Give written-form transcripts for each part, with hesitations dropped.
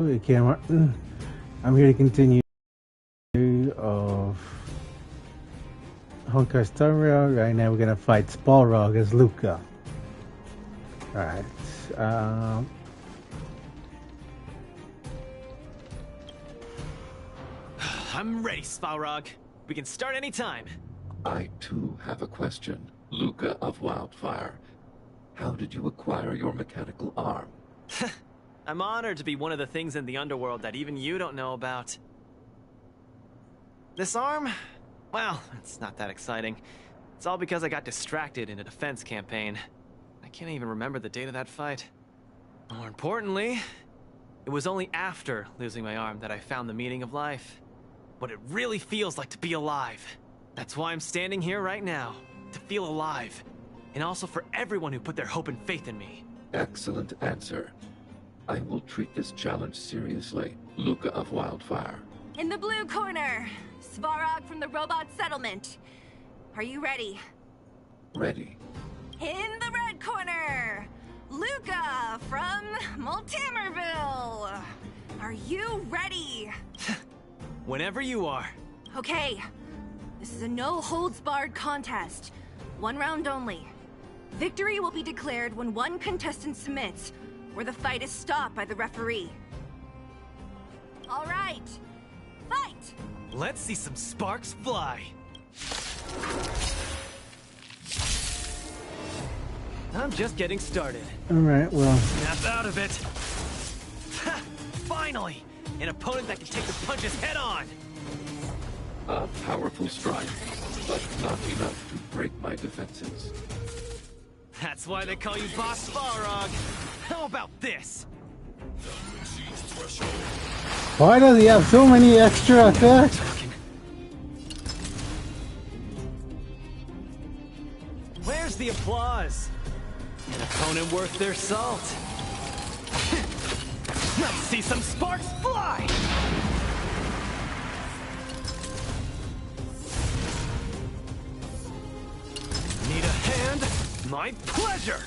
Camera. I'm here to continue of Honki story. Right now we're gonna fight Balrog as Luka. Alright. I'm ready, Balrog. We can start anytime. I too have a question. Luka of Wildfire. How did you acquire your mechanical arm? I'm honored to be one of the things in the underworld that even you don't know about. This arm? Well, it's not that exciting. It's all because I got distracted in a defense campaign. I can't even remember the date of that fight. More importantly, it was only after losing my arm that I found the meaning of life. What it really feels like to be alive. That's why I'm standing here right now. To feel alive. And also for everyone who put their hope and faith in me. Excellent answer. I will treat this challenge seriously. Luka of Wildfire. In the blue corner, Svarog from the robot settlement. Are you ready? Ready. In the red corner, Luka from Multimerville. Are you ready? Whenever you are. Okay. This is a no-holds-barred contest. One round only. Victory will be declared when one contestant submits, or the fight is stopped by the referee. All right. Fight! Let's see some sparks fly. I'm just getting started. Alright, well. Snap out of it. Ha! Finally! An opponent that can take the punches head on! A powerful strike, but not enough to break my defenses. That's why they call you Boss Balrog. How about this? Why does he have so many extra attacks? Where's the applause? An opponent worth their salt. Let's see some sparks fly! Need a hand? My pleasure!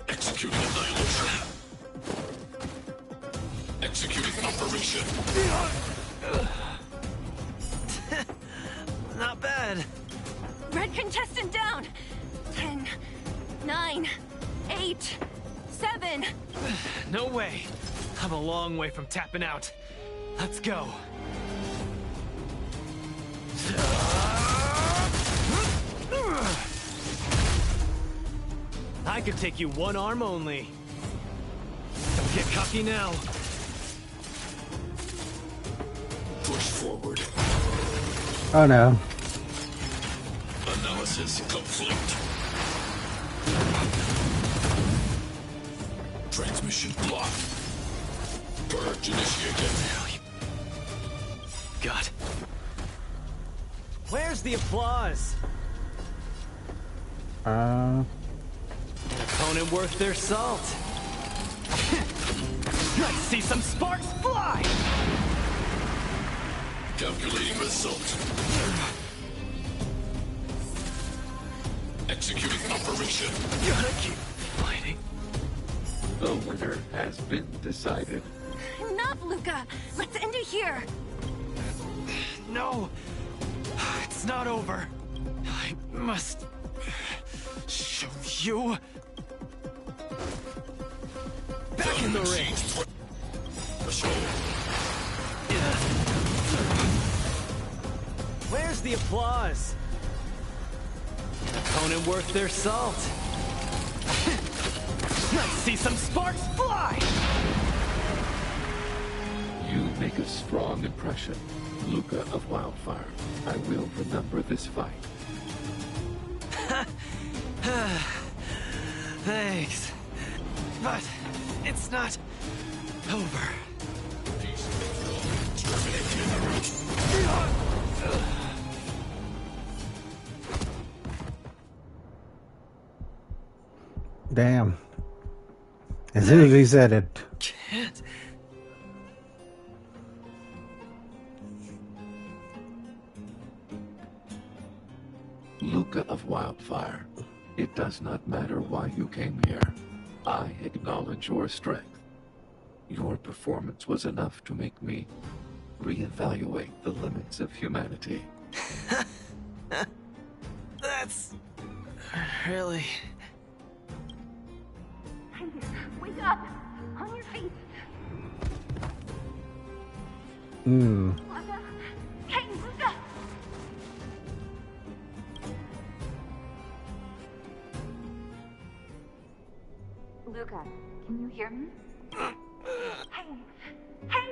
Executing annihilation. Executing operation. Not bad. Red contestant down. 10, 9, 8, 7. No way. I'm a long way from tapping out. Let's go. I could take you one arm only. Don't get cocky now. Push forward. Oh no. Analysis complete. Transmission blocked. Purge initiated. God. Where's the applause? An opponent worth their salt. Let's see some sparks fly! Calculating result. Executing operation. Gotta keep fighting. The winner has been decided. Enough, Luka. Let's end it here. No, it's not over. I must show you. Back in the ring. Where's the applause? An opponent worth their salt. Let's see some sparks fly! You make a strong impression, Luka of Wildfire. I will remember this fight. Thanks. But it's not over. Damn. As soon as he said it. Can't. Luka of Wildfire. It does not matter why you came here. I acknowledge your strength. Your performance was enough to make me reevaluate the limits of humanity. That's really... Wake up! On your feet! Luka? Hey, Luka! Luka, can you hear me? Hey! Hey!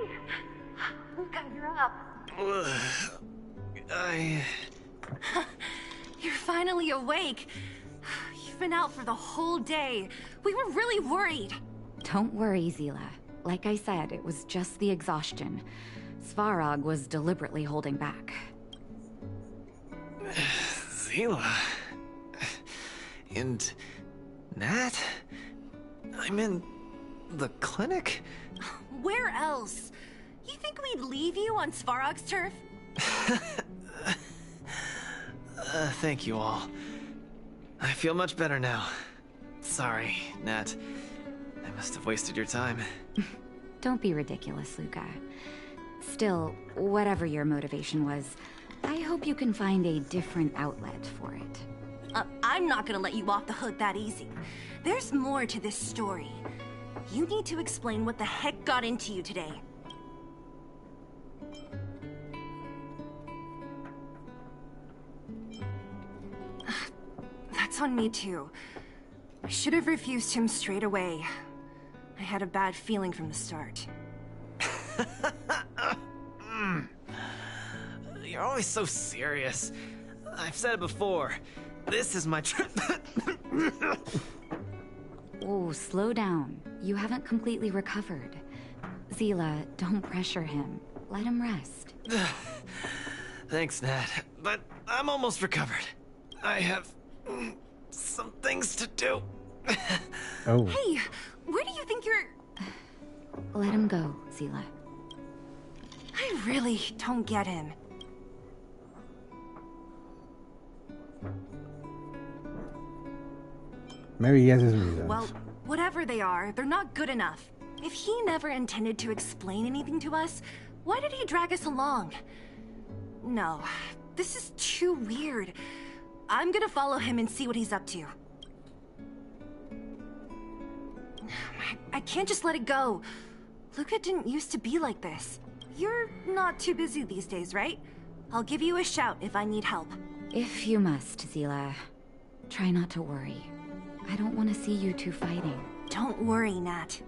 Luka, you're up! You're finally awake! You've been out for the whole day. We were really worried. Don't worry, Zila. Like I said, it was just the exhaustion. Svarog was deliberately holding back. Zila... And... Nat? I'm in... the clinic? Where else? You think we'd leave you on Svarog's turf? Thank you all. I feel much better now. Sorry, Nat. I must have wasted your time. Don't be ridiculous, Luka. Still, whatever your motivation was, I hope you can find a different outlet for it. I'm not gonna let you off the hook that easy. There's more to this story. You need to explain what the heck got into you today. That's on me too. I should have refused him straight away. I had a bad feeling from the start. You're always so serious. I've said it before. This is my trip. Oh, slow down. You haven't completely recovered. Zila, don't pressure him. Let him rest. Thanks, Nat. But I'm almost recovered. I have some things to do. Oh. Hey, where do you think you're... Let him go, Zila. I really don't get him. Maybe he has his reasons. Well, whatever they are, they're not good enough. If he never intended to explain anything to us, why did he drag us along? No, this is too weird. I'm gonna follow him and see what he's up to. I can't just let it go. Luka didn't used to be like this. You're not too busy these days, right? I'll give you a shout if I need help. If you must, Zila. Try not to worry. I don't want to see you two fighting. Don't worry, Nat.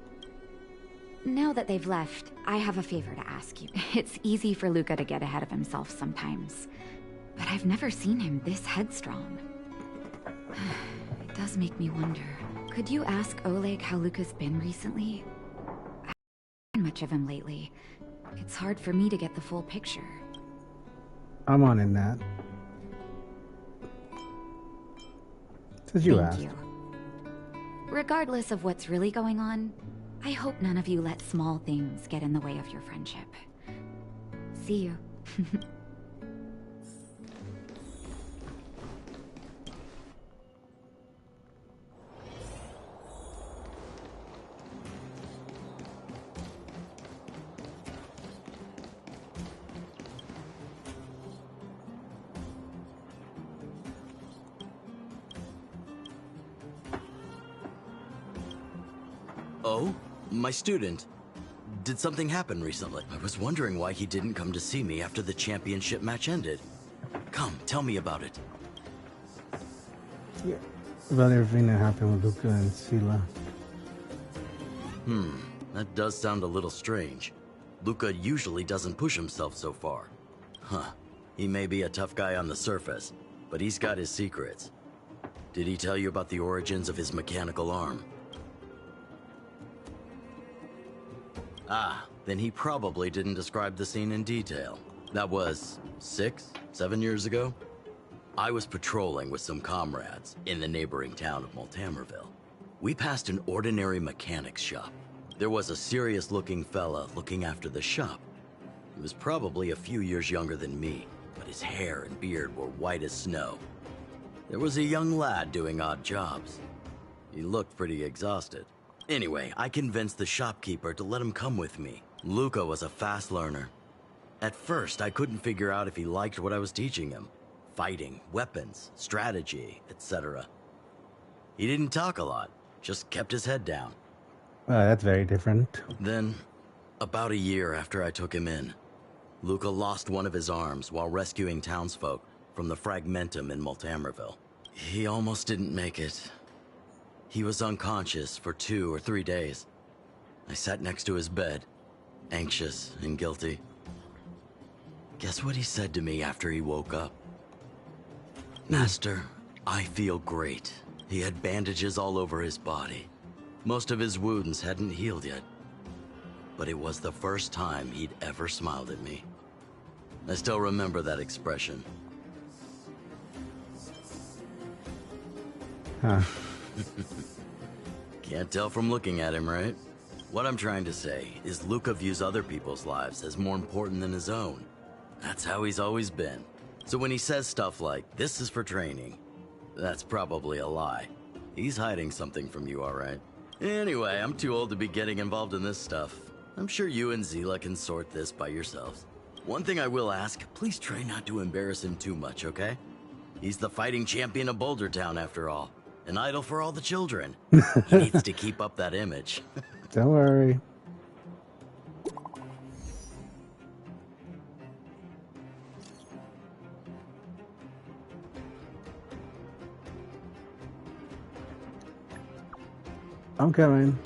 Now that they've left, I have a favor to ask you. It's easy for Luka to get ahead of himself sometimes. But I've never seen him this headstrong. It does make me wonder. Could you ask Oleg how Luka's been recently? I haven't seen much of him lately. It's hard for me to get the full picture. I'm on in that. Says you asked. Thank you. Regardless of what's really going on, I hope none of you let small things get in the way of your friendship. See you. Oh? My student. Did something happen recently? I was wondering why he didn't come to see me after the championship match ended. Come, tell me about it. Yeah. About everything that happened with Luka and Sila. That does sound a little strange. Luka usually doesn't push himself so far. Huh. He may be a tough guy on the surface, but he's got his secrets. Did he tell you about the origins of his mechanical arm? Ah, then he probably didn't describe the scene in detail. That was 6, 7 years ago? I was patrolling with some comrades in the neighboring town of Multamerville. We passed an ordinary mechanic's shop. There was a serious-looking fella looking after the shop. He was probably a few years younger than me, but his hair and beard were white as snow. There was a young lad doing odd jobs. He looked pretty exhausted. Anyway, I convinced the shopkeeper to let him come with me. Luka was a fast learner. At first, I couldn't figure out if he liked what I was teaching him. Fighting, weapons, strategy, etc. He didn't talk a lot, just kept his head down. That's very different. Then, about a year after I took him in, Luka lost one of his arms while rescuing townsfolk from the Fragmentum in Multamerville. He almost didn't make it. He was unconscious for 2 or 3 days. I sat next to his bed, anxious and guilty. Guess what he said to me after he woke up? Master, I feel great. He had bandages all over his body. Most of his wounds hadn't healed yet. But it was the first time he'd ever smiled at me. I still remember that expression. Huh. Can't tell from looking at him, right? What I'm trying to say is Luka views other people's lives as more important than his own. That's how he's always been. So when he says stuff like, "This is for training," that's probably a lie. He's hiding something from you, all right? Anyway, I'm too old to be getting involved in this stuff. I'm sure you and Zila can sort this by yourselves. One thing I will ask, please try not to embarrass him too much, okay? He's the fighting champion of Boulder Town, after all. An idol for all the children. He needs to keep up that image. Don't worry. I'm coming.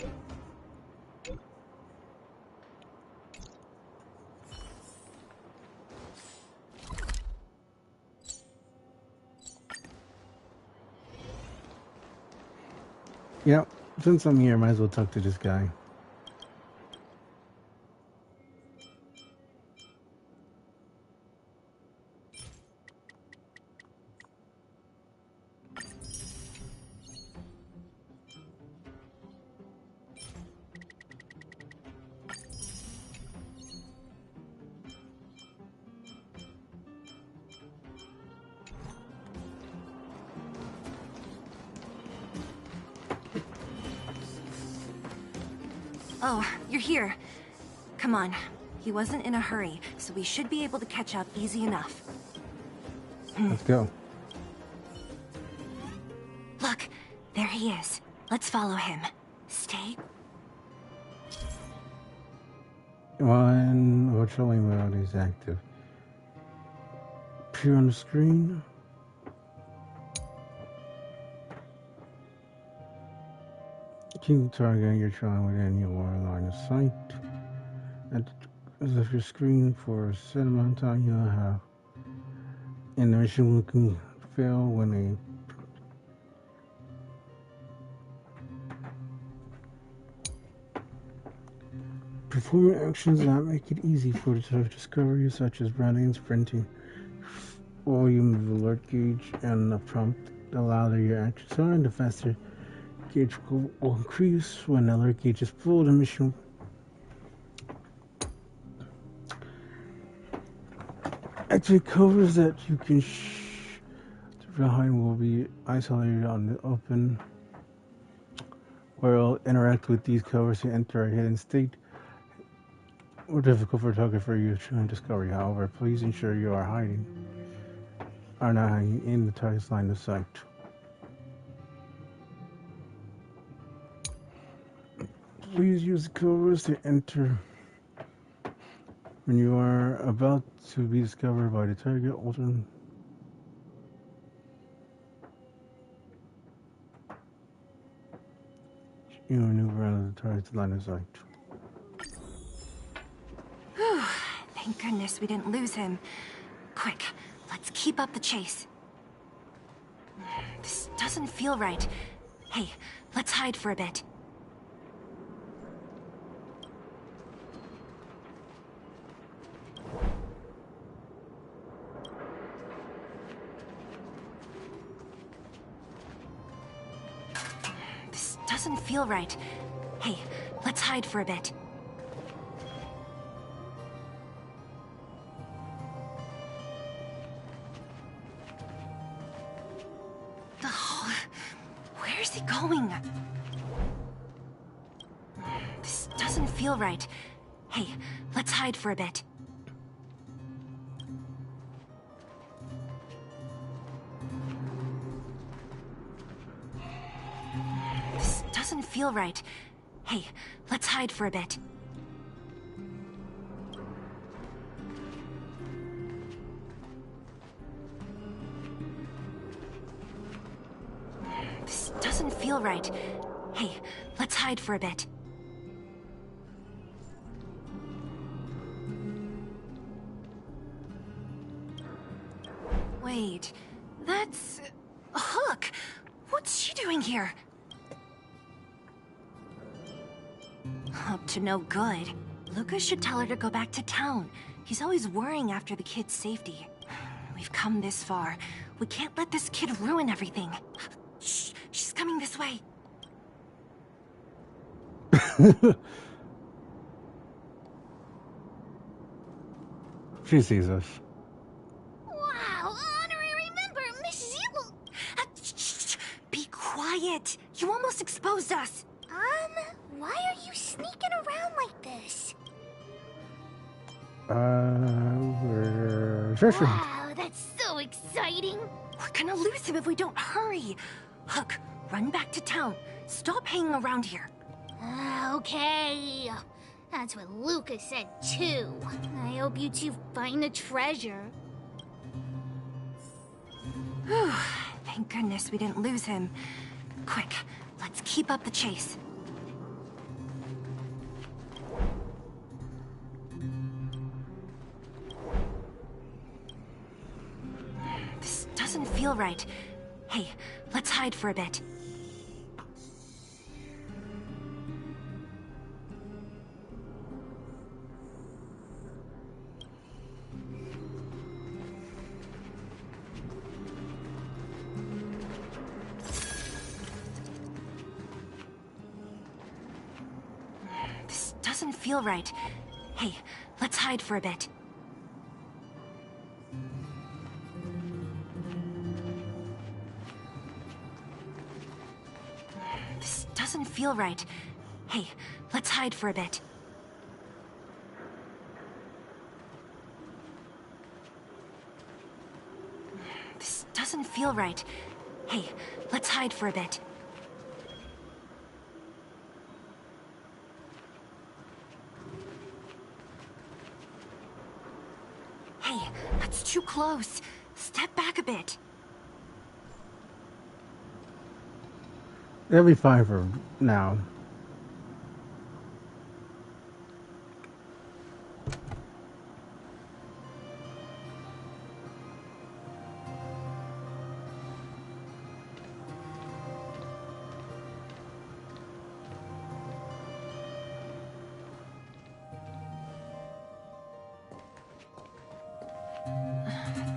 Yep, since I'm here, might as well talk to this guy. Oh, you're here. Come on. He wasn't in a hurry, so we should be able to catch up easy enough. Let's go. Look, there he is. Let's follow him. Stay. When patrolling mode is active. Appear on the screen. Keep the target you're trying within your line of sight. As if your screen for a set amount of time you'll have. And the mission will fail when perform actions that make it easy for the discovery, such as running, sprinting, volume of alert gauge, and a prompt. The louder your actions are, and the faster gauge will increase. When the alert gauge is full, the mission activate covers that you can behind will be isolated on the open, where you'll interact with these covers to enter a hidden state. More difficult for photographer you to discover. However, please ensure you are not hiding in the target's line of sight. Please use the covers to enter when you are about to be discovered by the target. Alternate. You maneuver out of the target's line of sight. Whew. Thank goodness we didn't lose him. Quick, let's keep up the chase. This doesn't feel right. Hey, let's hide for a bit. This doesn't feel right. Hey, let's hide for a bit. Where's he going? This doesn't feel right. Hey, let's hide for a bit. This doesn't feel right. Hey, let's hide for a bit. This doesn't feel right. Hey, let's hide for a bit. Wait, that's... Hook! What's she doing here? Up to no good. Luka should tell her to go back to town. He's always worrying after the kid's safety. We've come this far. We can't let this kid ruin everything. Shh, she's coming this way. She sees us. Wow, honorary member, Miss Zil. Shh, be quiet. You almost exposed us. Why are you sneaking around like this? We're searching. Wow, that's so exciting. We're gonna lose him if we don't hurry. Hook, run back to town. Stop hanging around here. Okay. That's what Luka said too. I hope you two find the treasure. Whew, thank goodness we didn't lose him. Quick, let's keep up the chase. This doesn't feel right. Hey, let's hide for a bit. This doesn't feel right. Hey, let's hide for a bit. This doesn't feel right. Hey, let's hide for a bit. This doesn't feel right. Hey, let's hide for a bit. Hey, that's too close. Step back a bit. It'll be fine for now.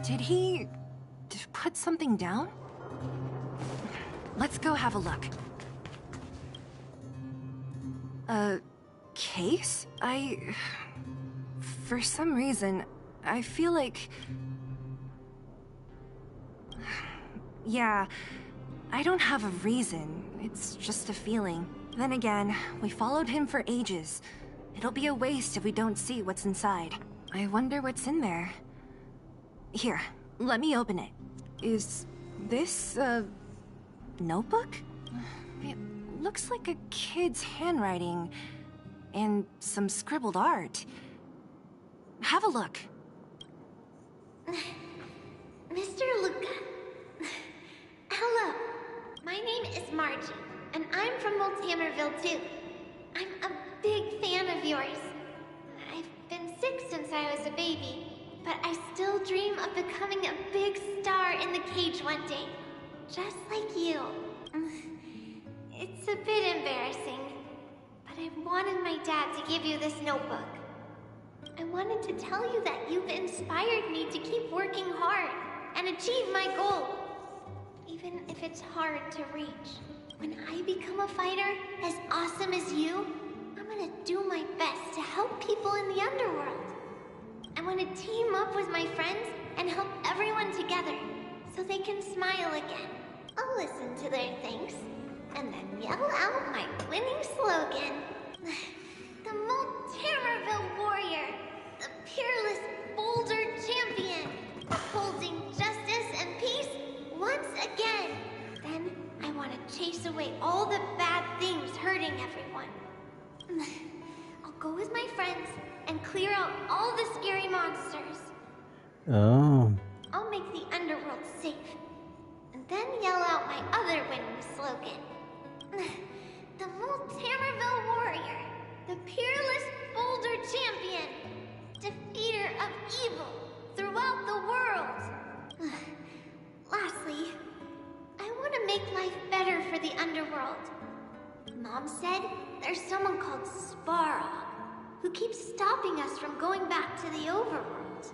Did he put something down? Let's go have a look. A case? For some reason, I feel like... Yeah, I don't have a reason. It's just a feeling. Then again, we followed him for ages. It'll be a waste if we don't see what's inside. I wonder what's in there. Here, let me open it. Is this a notebook? It looks like a kid's handwriting and some scribbled art. Have a look. Mr. Luka. Hello. My name is Margie, and I'm from Multamerville too. I'm a big fan of yours. I've been sick since I was a baby, but I still dream of becoming a big star in the cage one day. Just like you. It's a bit embarrassing, but I wanted my dad to give you this notebook. I wanted to tell you that you've inspired me to keep working hard and achieve my goal, even if it's hard to reach. When I become a fighter as awesome as you, I'm gonna do my best to help people in the underworld. I want to team up with my friends and help everyone together so they can smile again. I'll listen to their thanks and then yell out my winning slogan. go with my friends and clear out all the scary monsters. Oh. I'll make the underworld safe, and then yell out my other winning slogan. The Multamerville Warrior, the peerless boulder champion, defeater of evil throughout the world. Lastly, I want to make life better for the underworld. Mom said there's someone called Svarog who keeps stopping us from going back to the overworld.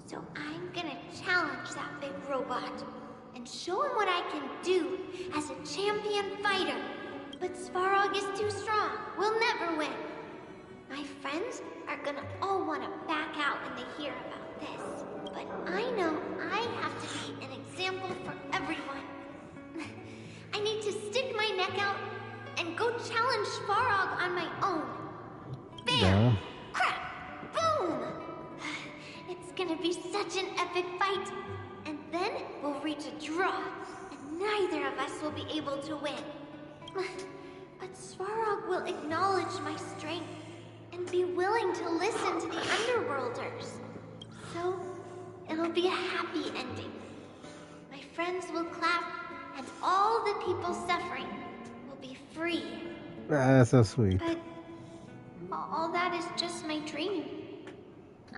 So I'm gonna challenge that big robot and show him what I can do as a champion fighter. But Svarog is too strong. We'll never win. My friends are gonna all want to back out when they hear about this. But I know I have to be an example for everyone. I need to stick my neck out and go challenge Svarog on my own. Bam! Yeah. Crap! Boom! It's gonna be such an epic fight. And then we'll reach a draw, and neither of us will be able to win. But Svarog will acknowledge my strength and be willing to listen to the Underworlders. So, it'll be a happy ending. My friends will clap, and all the people suffering will be free. That's so sweet. But all that is just my dream.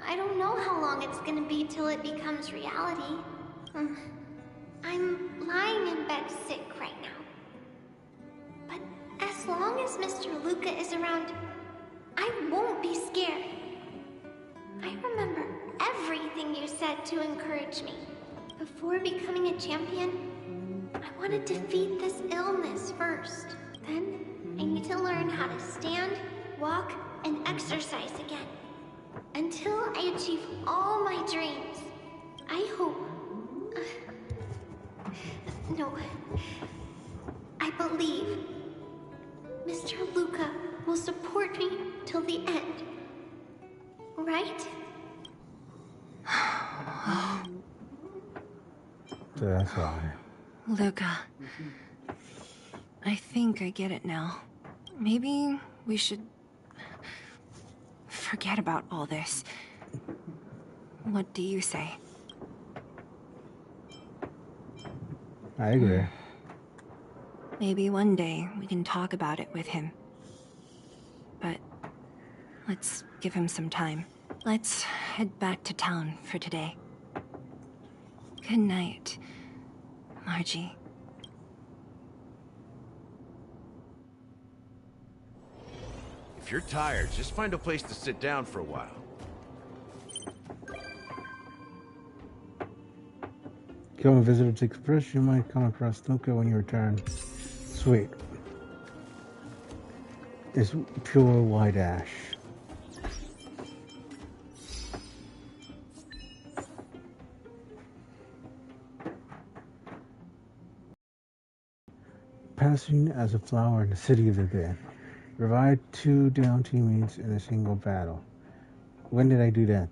I don't know how long it's gonna be till it becomes reality. I'm lying in bed sick right now. But as long as Mr. Luka is around, I won't be scared. I remember everything you said to encourage me. Before becoming a champion, I want to defeat this illness first. Then, I need to learn how to stand, walk, and exercise again. Until I achieve all my dreams, I hope... no. I believe Mr. Luka will support me till the end. Right? That's why. Luka. I think I get it now. Maybe we should forget about all this. What do you say? I agree. Maybe one day we can talk about it with him. But let's give him some time. Let's head back to town for today. Good night, Margie. If you're tired, just find a place to sit down for a while. Go and visit its express. You might come across Luka when you return. Sweet. It's pure white ash. Passing as a flower in the city of the dead. Revive 2 down teammates in a single battle. When did I do that?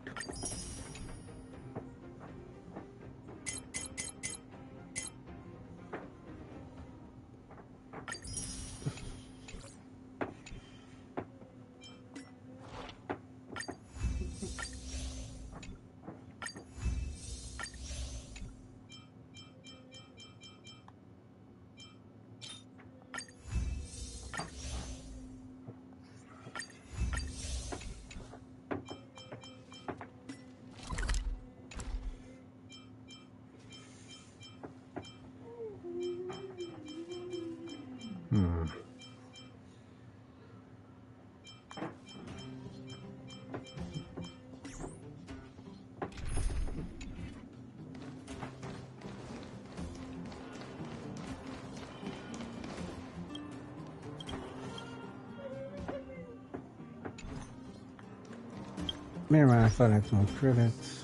Man, I thought I had some credits.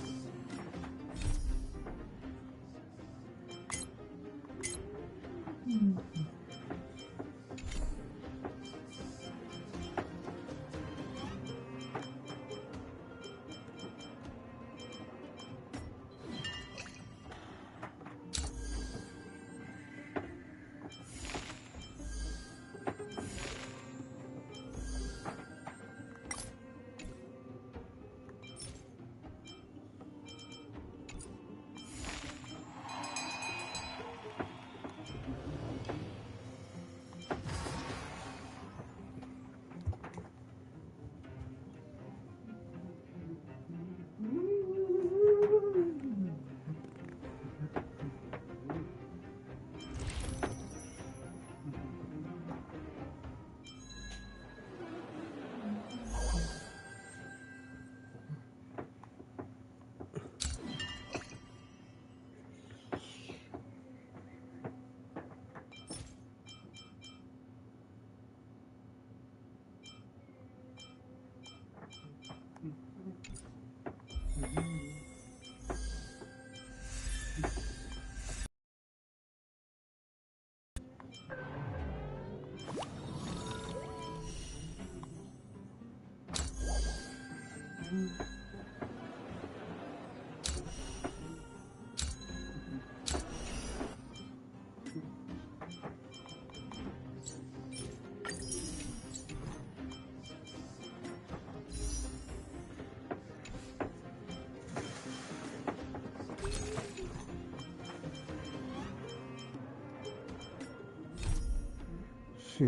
See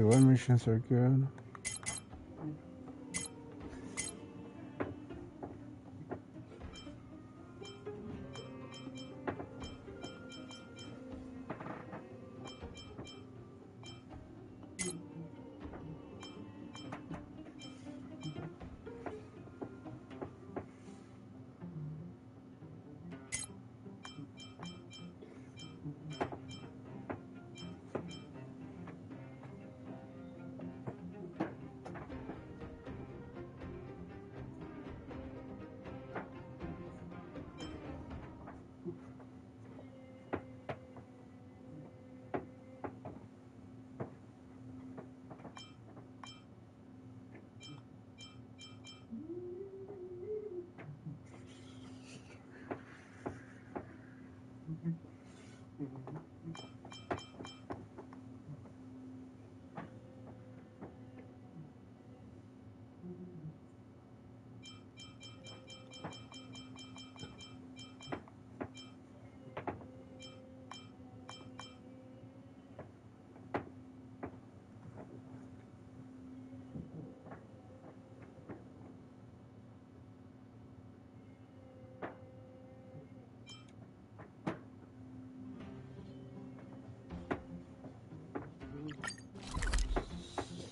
what missions are good.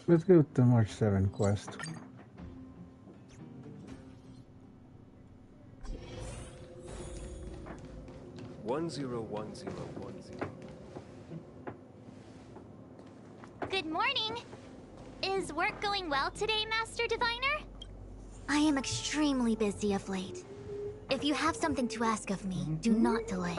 Let's go with the March 7 quest. One zero one zero one zero. Good morning! Is work going well today, Master Diviner? I am extremely busy of late. If you have something to ask of me, do not delay.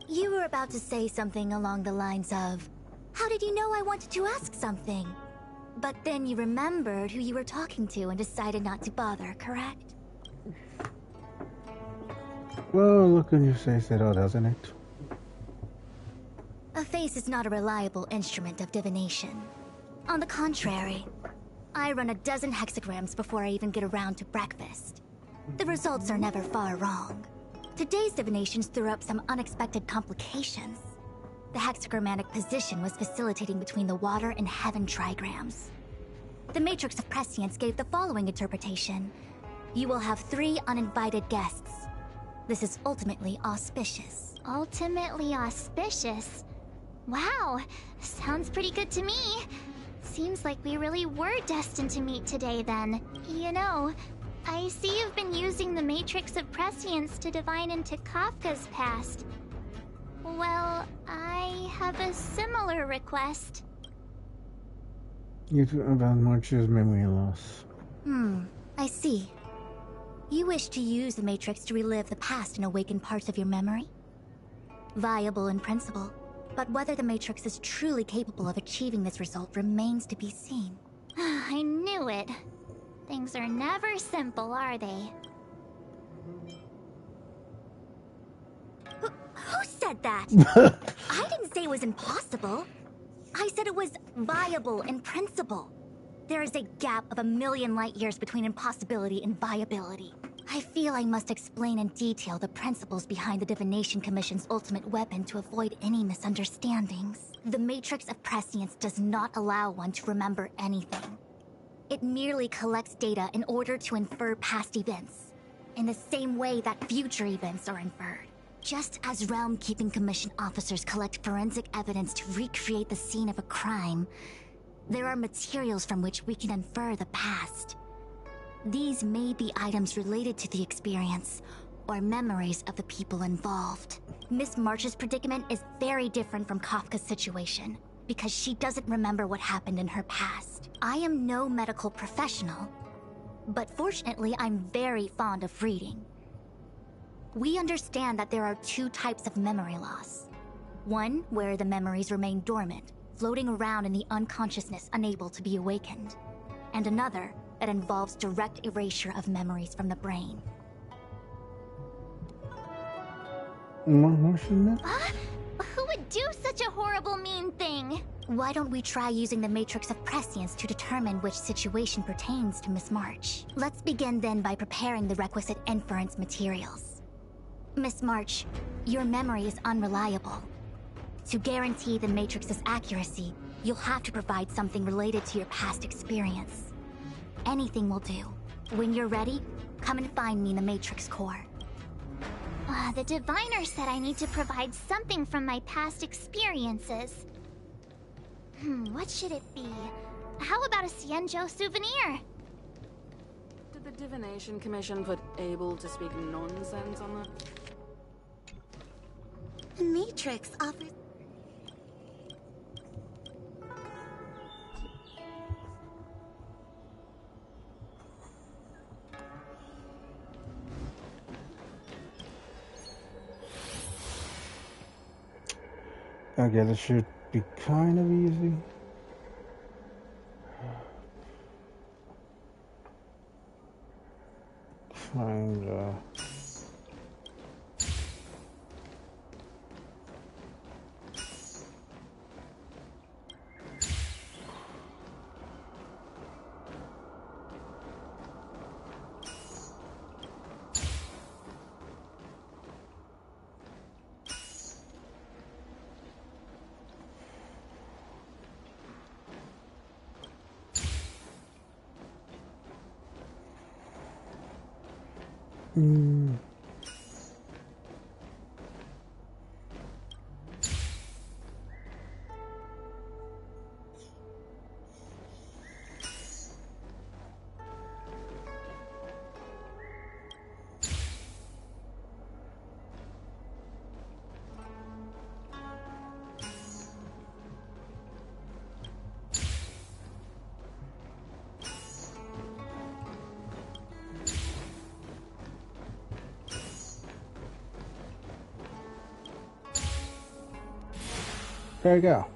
You were about to say something along the lines of, how did you know I wanted to ask something? But then you remembered who you were talking to and decided not to bother, correct? Well, look when you say so, doesn't it? A face is not a reliable instrument of divination. On the contrary, I run a dozen hexagrams before I even get around to breakfast. The results are never far wrong. Today's divinations threw up some unexpected complications. The hexagrammatic position was facilitating between the water and heaven trigrams. The Matrix of Prescience gave the following interpretation. You will have 3 uninvited guests. This is ultimately auspicious. Ultimately auspicious? Wow, sounds pretty good to me. Seems like we really were destined to meet today then. You know, I see you've been using the Matrix of Prescience to divine into Kafka's past. Well, I have a similar request. You talk about March's memory loss. I see. You wish to use the Matrix to relive the past and awaken parts of your memory? Viable in principle, but whether the Matrix is truly capable of achieving this result remains to be seen. I knew it. Things are never simple, are they? Who said that? I didn't say it was impossible. I said it was viable in principle. There is a gap of 1,000,000 light years between impossibility and viability. I feel I must explain in detail the principles behind the Divination Commission's ultimate weapon to avoid any misunderstandings. The Matrix of Prescience does not allow one to remember anything. It merely collects data in order to infer past events, in the same way that future events are inferred. Just as Realm-Keeping Commission officers collect forensic evidence to recreate the scene of a crime, there are materials from which we can infer the past. These may be items related to the experience, or memories of the people involved. Miss March's predicament is very different from Kafka's situation, because she doesn't remember what happened in her past. I am no medical professional, but fortunately I'm very fond of reading. We understand that there are 2 types of memory loss. One where the memories remain dormant, floating around in the unconsciousness unable to be awakened. And another that involves direct erasure of memories from the brain. Who would do such a horrible, mean thing? Why don't we try using the Matrix of Prescience to determine which situation pertains to Miss March? Let's begin then by preparing the requisite inference materials. Miss March, your memory is unreliable. To guarantee the Matrix's accuracy, you'll have to provide something related to your past experience. Anything will do. When you're ready, come and find me in the Matrix core. The diviner said I need to provide something from my past experiences. What should it be? How about a Xianzhou souvenir? Did the Divination Commission put able to speak nonsense on that? The Matrix offers... Okay, this should be kind of easy. Find there you go.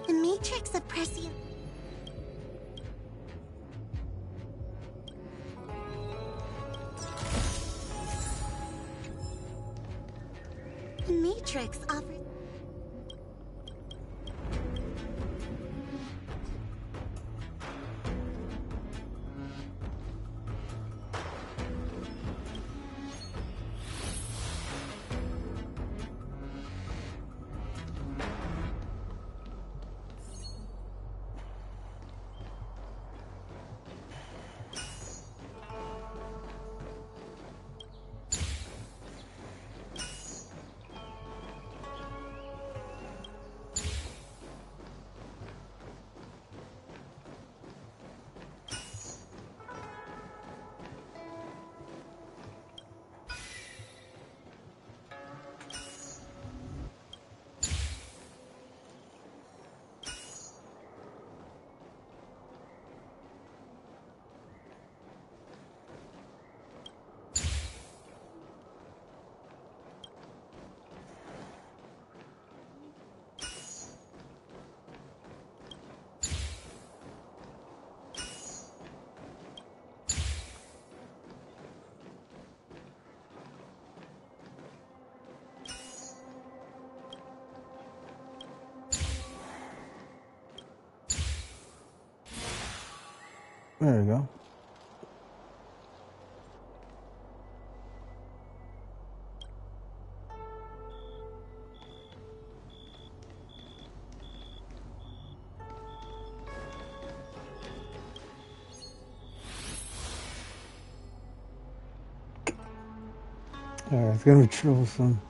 The Matrix of Prescience... The Matrix offers... There you go. It's gonna be troublesome.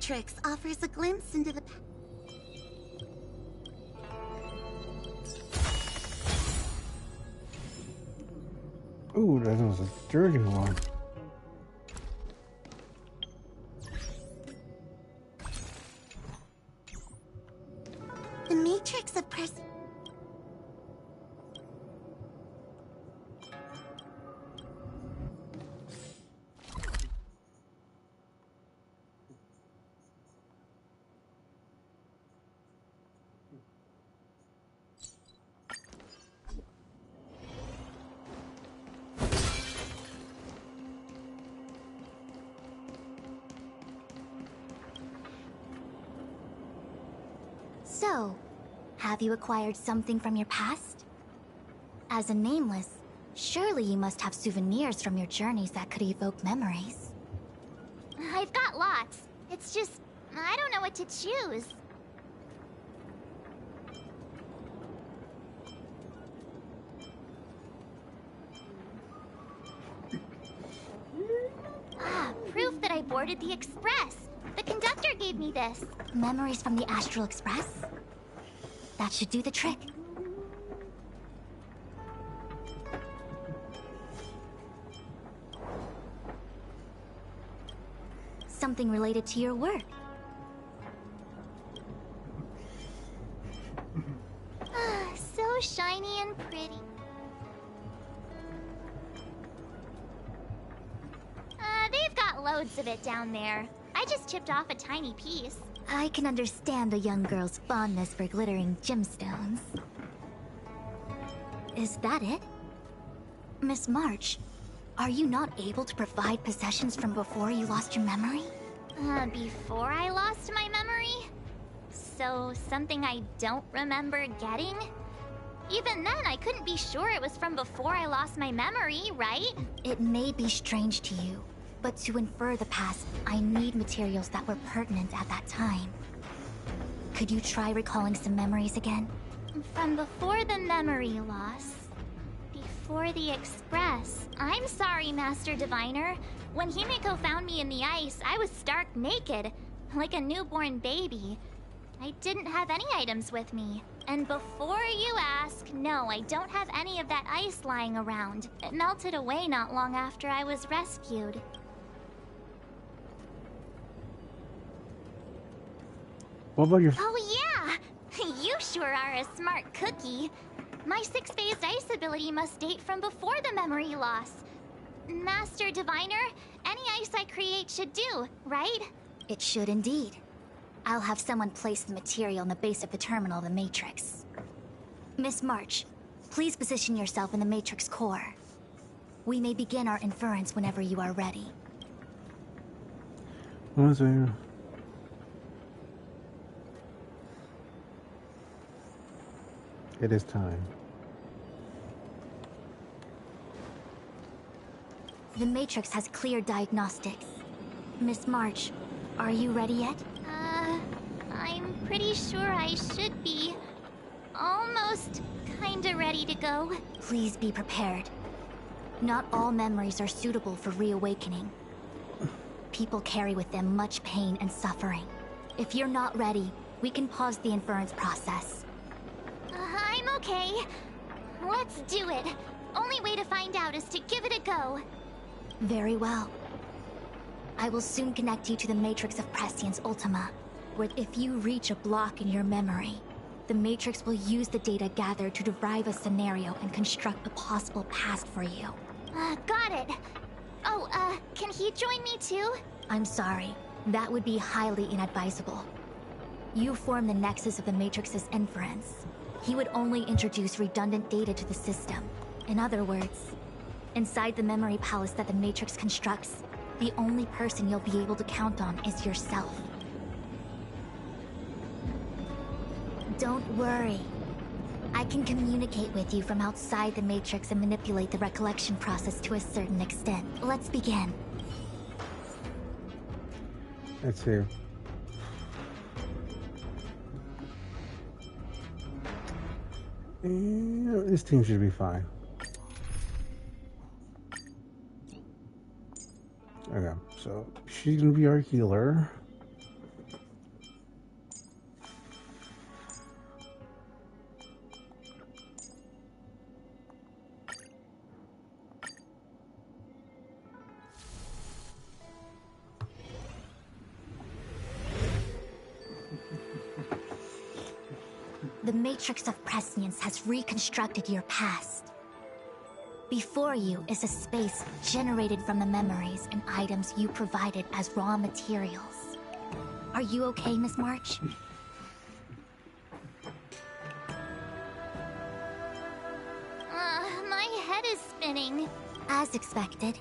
Matrix offers a glimpse into the past. Ooh, that was a dirty one. The Matrix of Pres... So, have you acquired something from your past? As a nameless, surely you must have souvenirs from your journeys that could evoke memories. I've got lots. It's just, I don't know what to choose. Proof that I boarded the express. The conductor gave me this. Memories from the Astral Express? That should do the trick. Something related to your work. So shiny and pretty. They've got loads of it down there. I just chipped off a tiny piece. I can understand a young girl's fondness for glittering gemstones. Is that it? Miss March, are you not able to provide possessions from before you lost your memory? Before I lost my memory? So, something I don't remember getting? Even then, I couldn't be sure it was from before I lost my memory, right? It may be strange to you, but to infer the past, I need materials that were pertinent at that time. Could you try recalling some memories again? From before the memory loss. Before the Express. I'm sorry, Master Diviner. When Himeko found me in the ice, I was stark naked, like a newborn baby. I didn't have any items with me. And before you ask, no, I don't have any of that ice lying around. It melted away not long after I was rescued. What about your... Oh yeah! You sure are a smart cookie. My 6-phased ice ability must date from before the memory loss. Master Diviner, any ice I create should do, right? It should indeed. I'll have someone place the material in the base of the terminal of the Matrix. Miss March, please position yourself in the Matrix core. We may begin our inference whenever you are ready. One second. It is time. The Matrix has clear diagnostics. Miss March, are you ready yet? I'm pretty sure I should be. Almost kinda ready to go. Please be prepared. Not all memories are suitable for reawakening. People carry with them much pain and suffering. If you're not ready, we can pause the inference process. I'm okay. Let's do it. Only way to find out is to give it a go. Very well. I will soon connect you to the Matrix of Prescience Ultima, where if you reach a block in your memory, the Matrix will use the data gathered to derive a scenario and construct a possible past for you. Got it. Oh, can he join me too? I'm sorry. That would be highly inadvisable. You form the nexus of the Matrix's inference. He would only introduce redundant data to the system. In other words, inside the memory palace that the Matrix constructs, the only person you'll be able to count on is yourself. Don't worry. I can communicate with you from outside the Matrix and manipulate the recollection process to a certain extent. Let's begin. Let's see. This team should be fine. Okay, so she's gonna be our healer. The Matrix of Prescience has reconstructed your past. Before you is a space generated from the memories and items you provided as raw materials. Are you okay, Miss March? My head is spinning. As expected.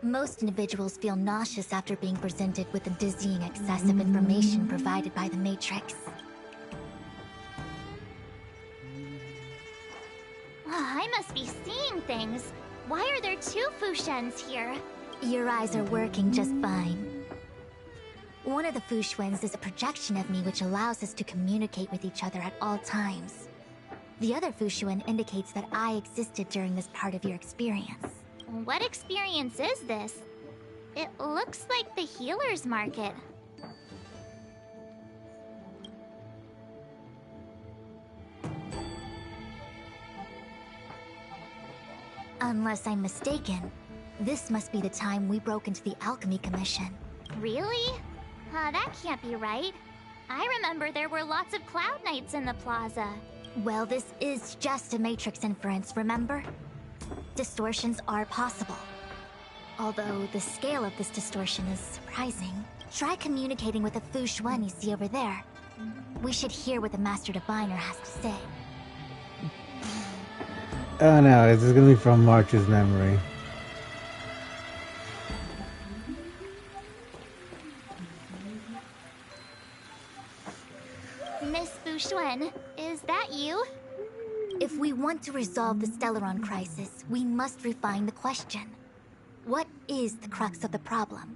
Most individuals feel nauseous after being presented with the dizzying excess of information provided by the Matrix. I must be seeing things. Why are there two Fushens here? Your eyes are working just fine. One of the Fushwens is a projection of me which allows us to communicate with each other at all times. The other Fushuen indicates that I existed during this part of your experience. What experience is this? It looks like the healer's market. Unless I'm mistaken, this must be the time we broke into the Alchemy Commission. Really? That can't be right. I remember there were lots of Cloud Knights in the plaza. Well, this is just a Matrix inference, remember? Distortions are possible. Although the scale of this distortion is surprising. Try communicating with the Fushuen you see over there. We should hear what the Master Diviner has to say. Oh no, this is gonna be from March's memory. Miss Fushuen, is that you? If we want to resolve the Stellaron crisis, we must refine the question. What is the crux of the problem?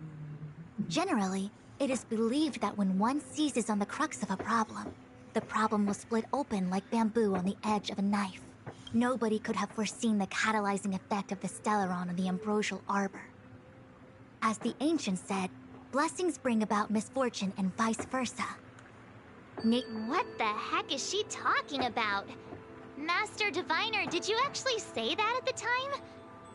Generally, it is believed that when one seizes on the crux of a problem, the problem will split open like bamboo on the edge of a knife. Nobody could have foreseen the catalyzing effect of the Stellaron on the ambrosial arbor. As the ancients said, blessings bring about misfortune and vice versa. What the heck is she talking about? Master Diviner, did you actually say that at the time?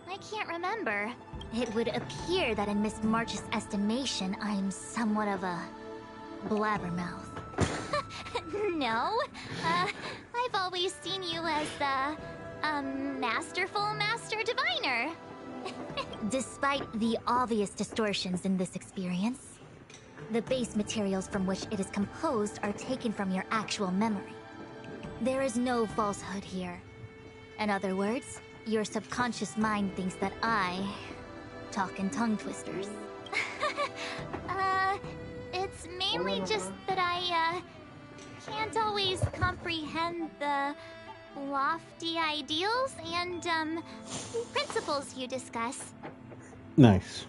I can't remember. It would appear that in Miss March's estimation, I'm somewhat of a blabbermouth. No. I've always seen you as the, masterful Master Diviner. Despite the obvious distortions in this experience, the base materials from which it is composed are taken from your actual memory. There is no falsehood here. In other words, your subconscious mind thinks that I talk in tongue twisters. It's mainly just that I, can't always comprehend the lofty ideals and, principles you discuss. Nice.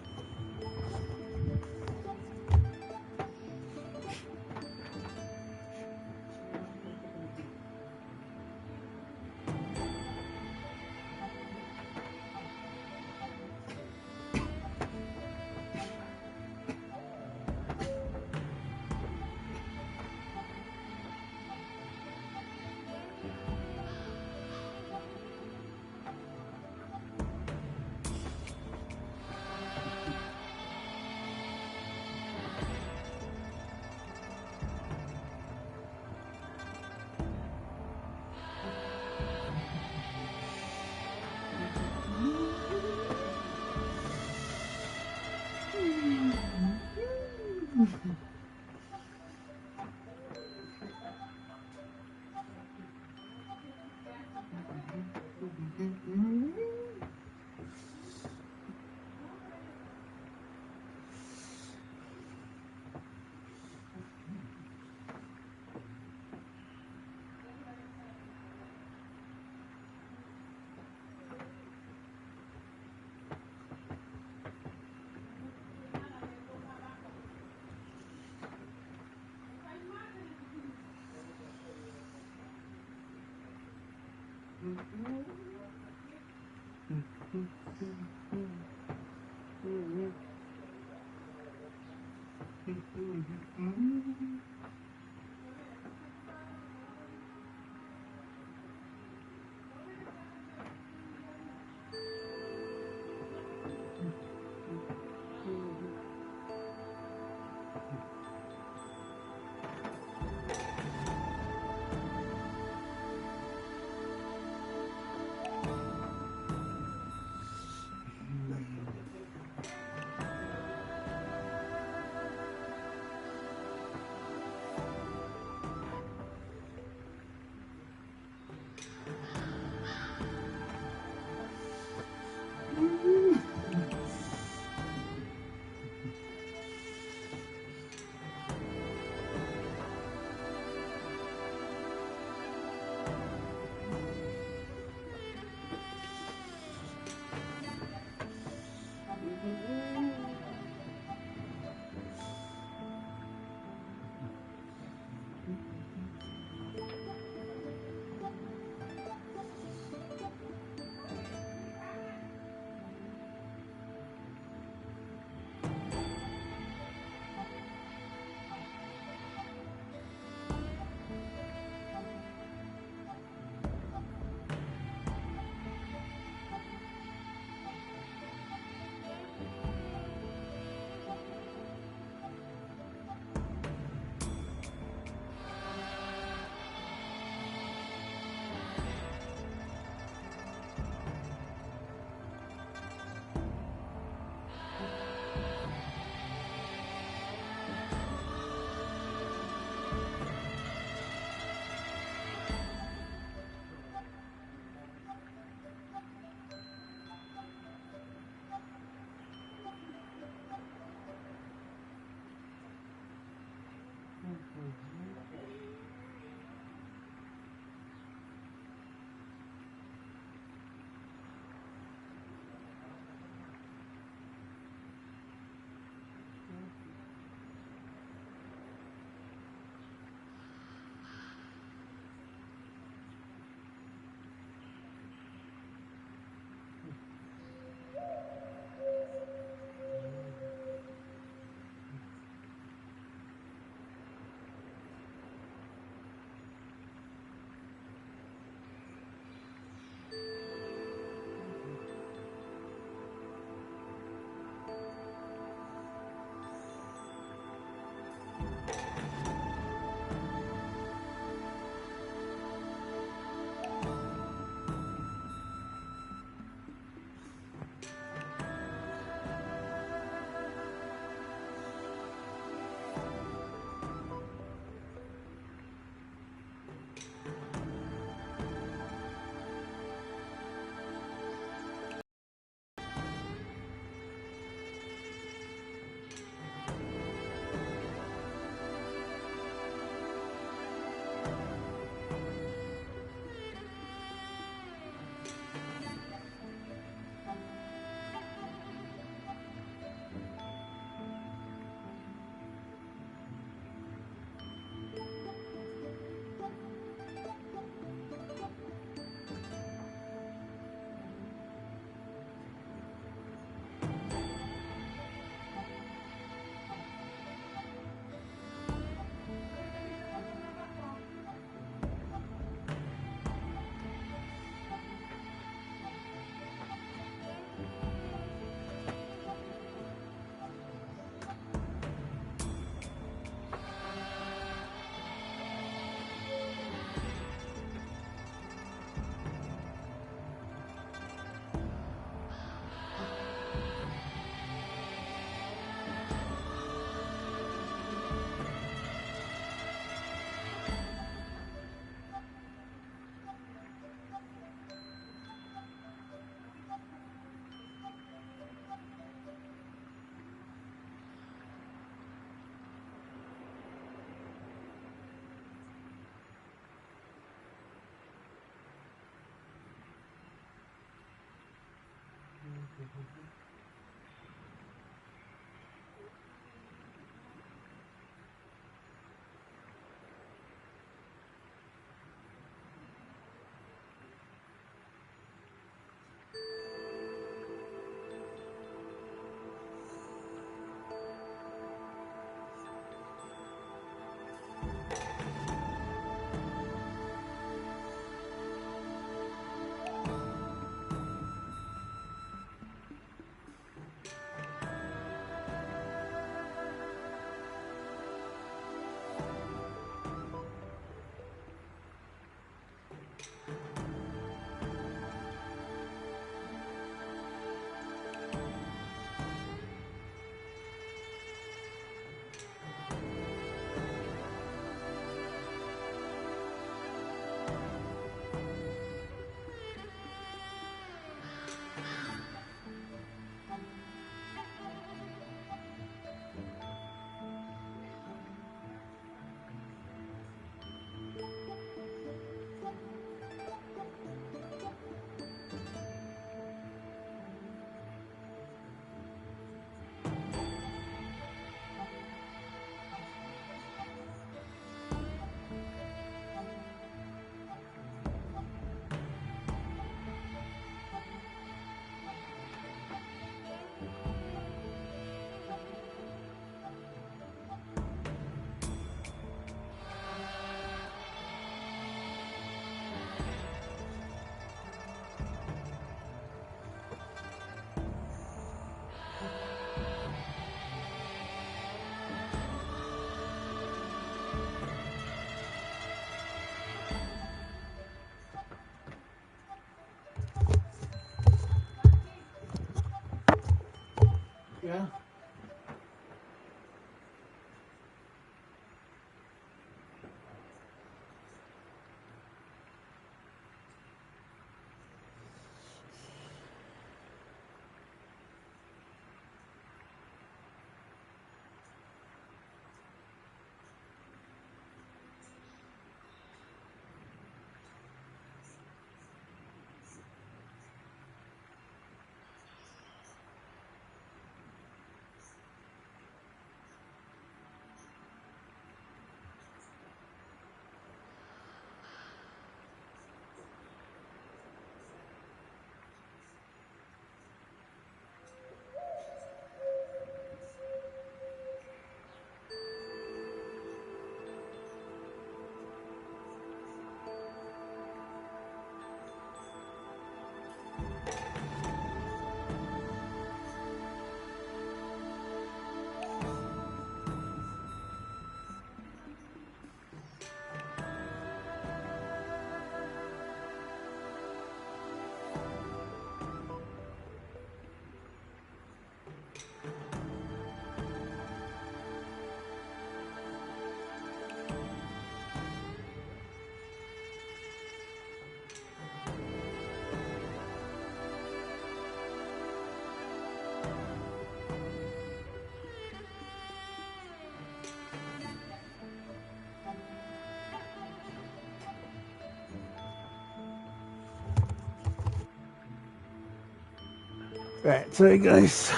Right, so guys.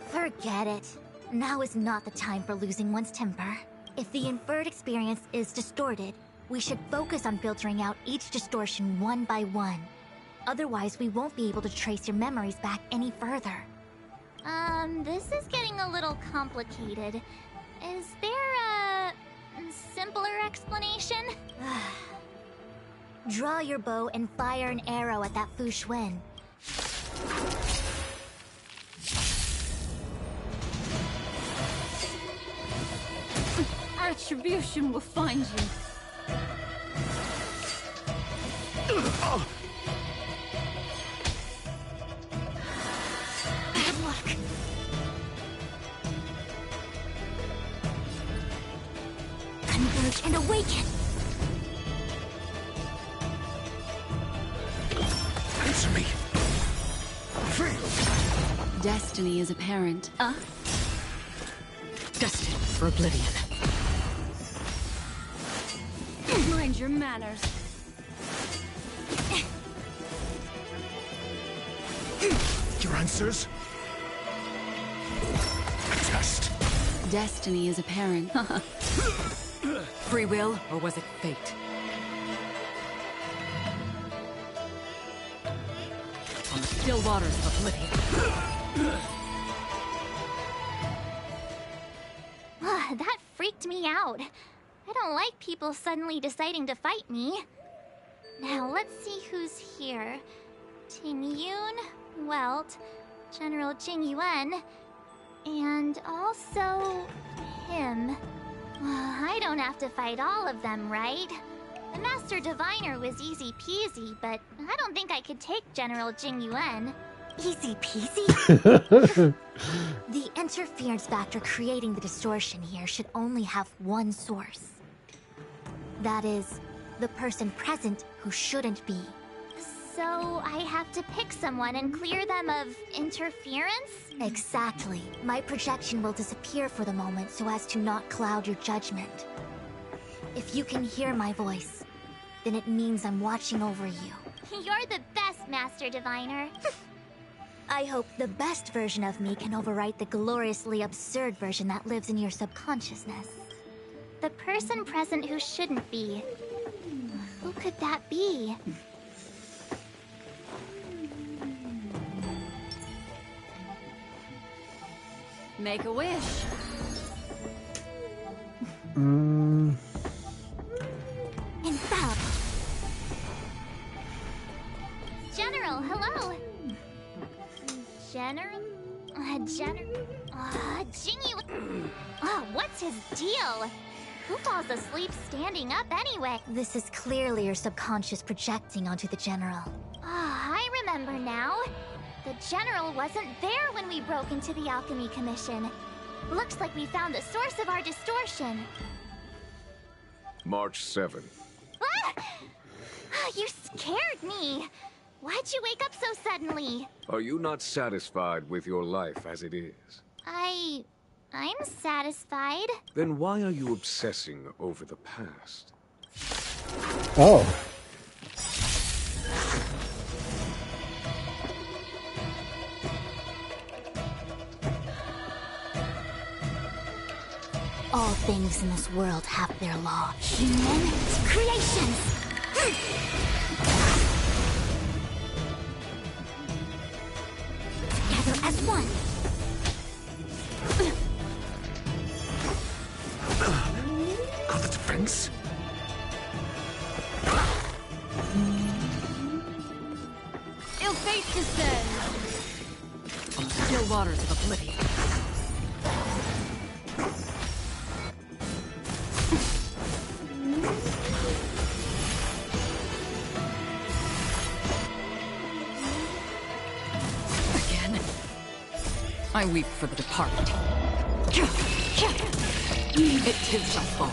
Forget it. Now is not the time for losing one's temper. If the inferred experience is distorted, we should focus on filtering out each distortion one by one. Otherwise, we won't be able to trace your memories back any further. This is getting a little complicated. Is there a simpler explanation? Draw your bow and fire an arrow at that Fu Xuan. Retribution will find you. Bad luck. Converge and awaken. Answer me. Destiny is apparent. Destined for oblivion. Mind your manners. Your answers? A test. Destiny is apparent. Free will, or was it fate? On the still waters of oblivion. That freaked me out. I don't like people suddenly deciding to fight me. Now, let's see who's here. Ting Yun, Welt, General Jing Yuan, and also him. I don't have to fight all of them, right? The Master Diviner was easy peasy, but I don't think I could take General Jing Yuan. Easy peasy? The interference factor creating the distortion here should only have one source. That is, the person present who shouldn't be. So I have to pick someone and clear them of interference? Exactly. My projection will disappear for the moment so as to not cloud your judgment. If you can hear my voice, then it means I'm watching over you. You're the best, Master Diviner. I hope the best version of me can overwrite the gloriously absurd version that lives in your subconsciousness. The person present who shouldn't be. Who could that be? Make a wish. Infallible. General, hello. General? Jingy. What's his deal? Who falls asleep standing up anyway? This is clearly your subconscious projecting onto the General. I remember now. The General wasn't there when we broke into the Alchemy Commission. Looks like we found the source of our distortion. March 7th. You scared me. Why'd you wake up so suddenly? Are you not satisfied with your life as it is? I'm satisfied. Then why are you obsessing over the past? Oh. All things in this world have their law. Human creations! Together as one! Got the defense? Ill fate descends on the still waters of oblivion. Again, I weep for the departed. It too shall fall.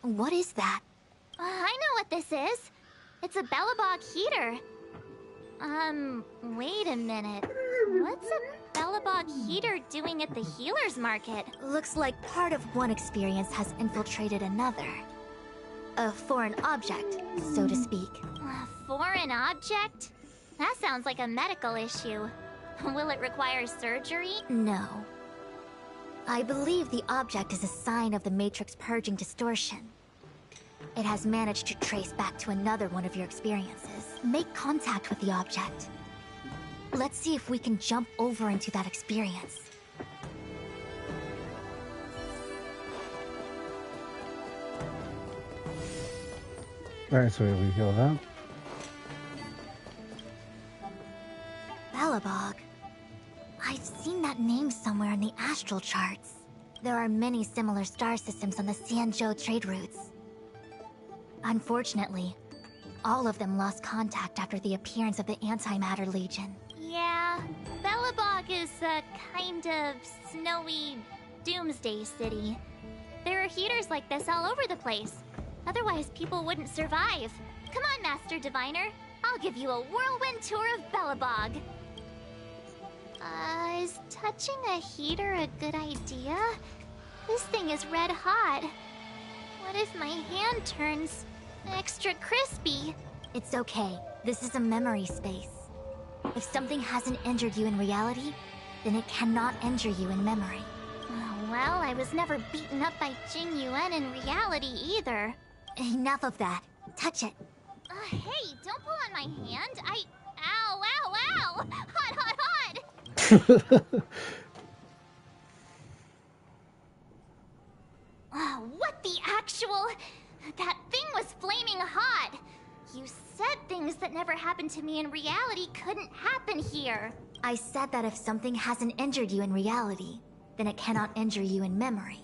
What is that? I know what this is. It's a Bellabog heater. Wait a minute. What's a Belobog heater doing at the healer's market? Looks like part of one experience has infiltrated another. A foreign object, so to speak. A foreign object? That sounds like a medical issue. Will it require surgery? No. I believe the object is a sign of the Matrix purging distortion. It has managed to trace back to another one of your experiences. Make contact with the object. Let's see if we can jump over into that experience. Alright, so we heal that. Belobog. I've seen that name somewhere in the astral charts. There are many similar star systems on the Xianzhou trade routes. Unfortunately, all of them lost contact after the appearance of the Antimatter Legion. Yeah, Belobog is a kind of snowy doomsday city. There are heaters like this all over the place. Otherwise, people wouldn't survive. Come on, Master Diviner. I'll give you a whirlwind tour of Belobog. Is touching a heater a good idea? This thing is red hot. What if my hand turns extra crispy? It's okay. This is a memory space. If something hasn't injured you in reality, then it cannot injure you in memory. Well, I was never beaten up by Jing Yuan in reality either. Enough of that. Touch it. Hey, don't pull on my hand. Ow, ow, ow! Hot, hot, hot! What the actual... That thing was flaming hot! You said things that never happened to me in reality couldn't happen here. I said that if something hasn't injured you in reality, then it cannot injure you in memory.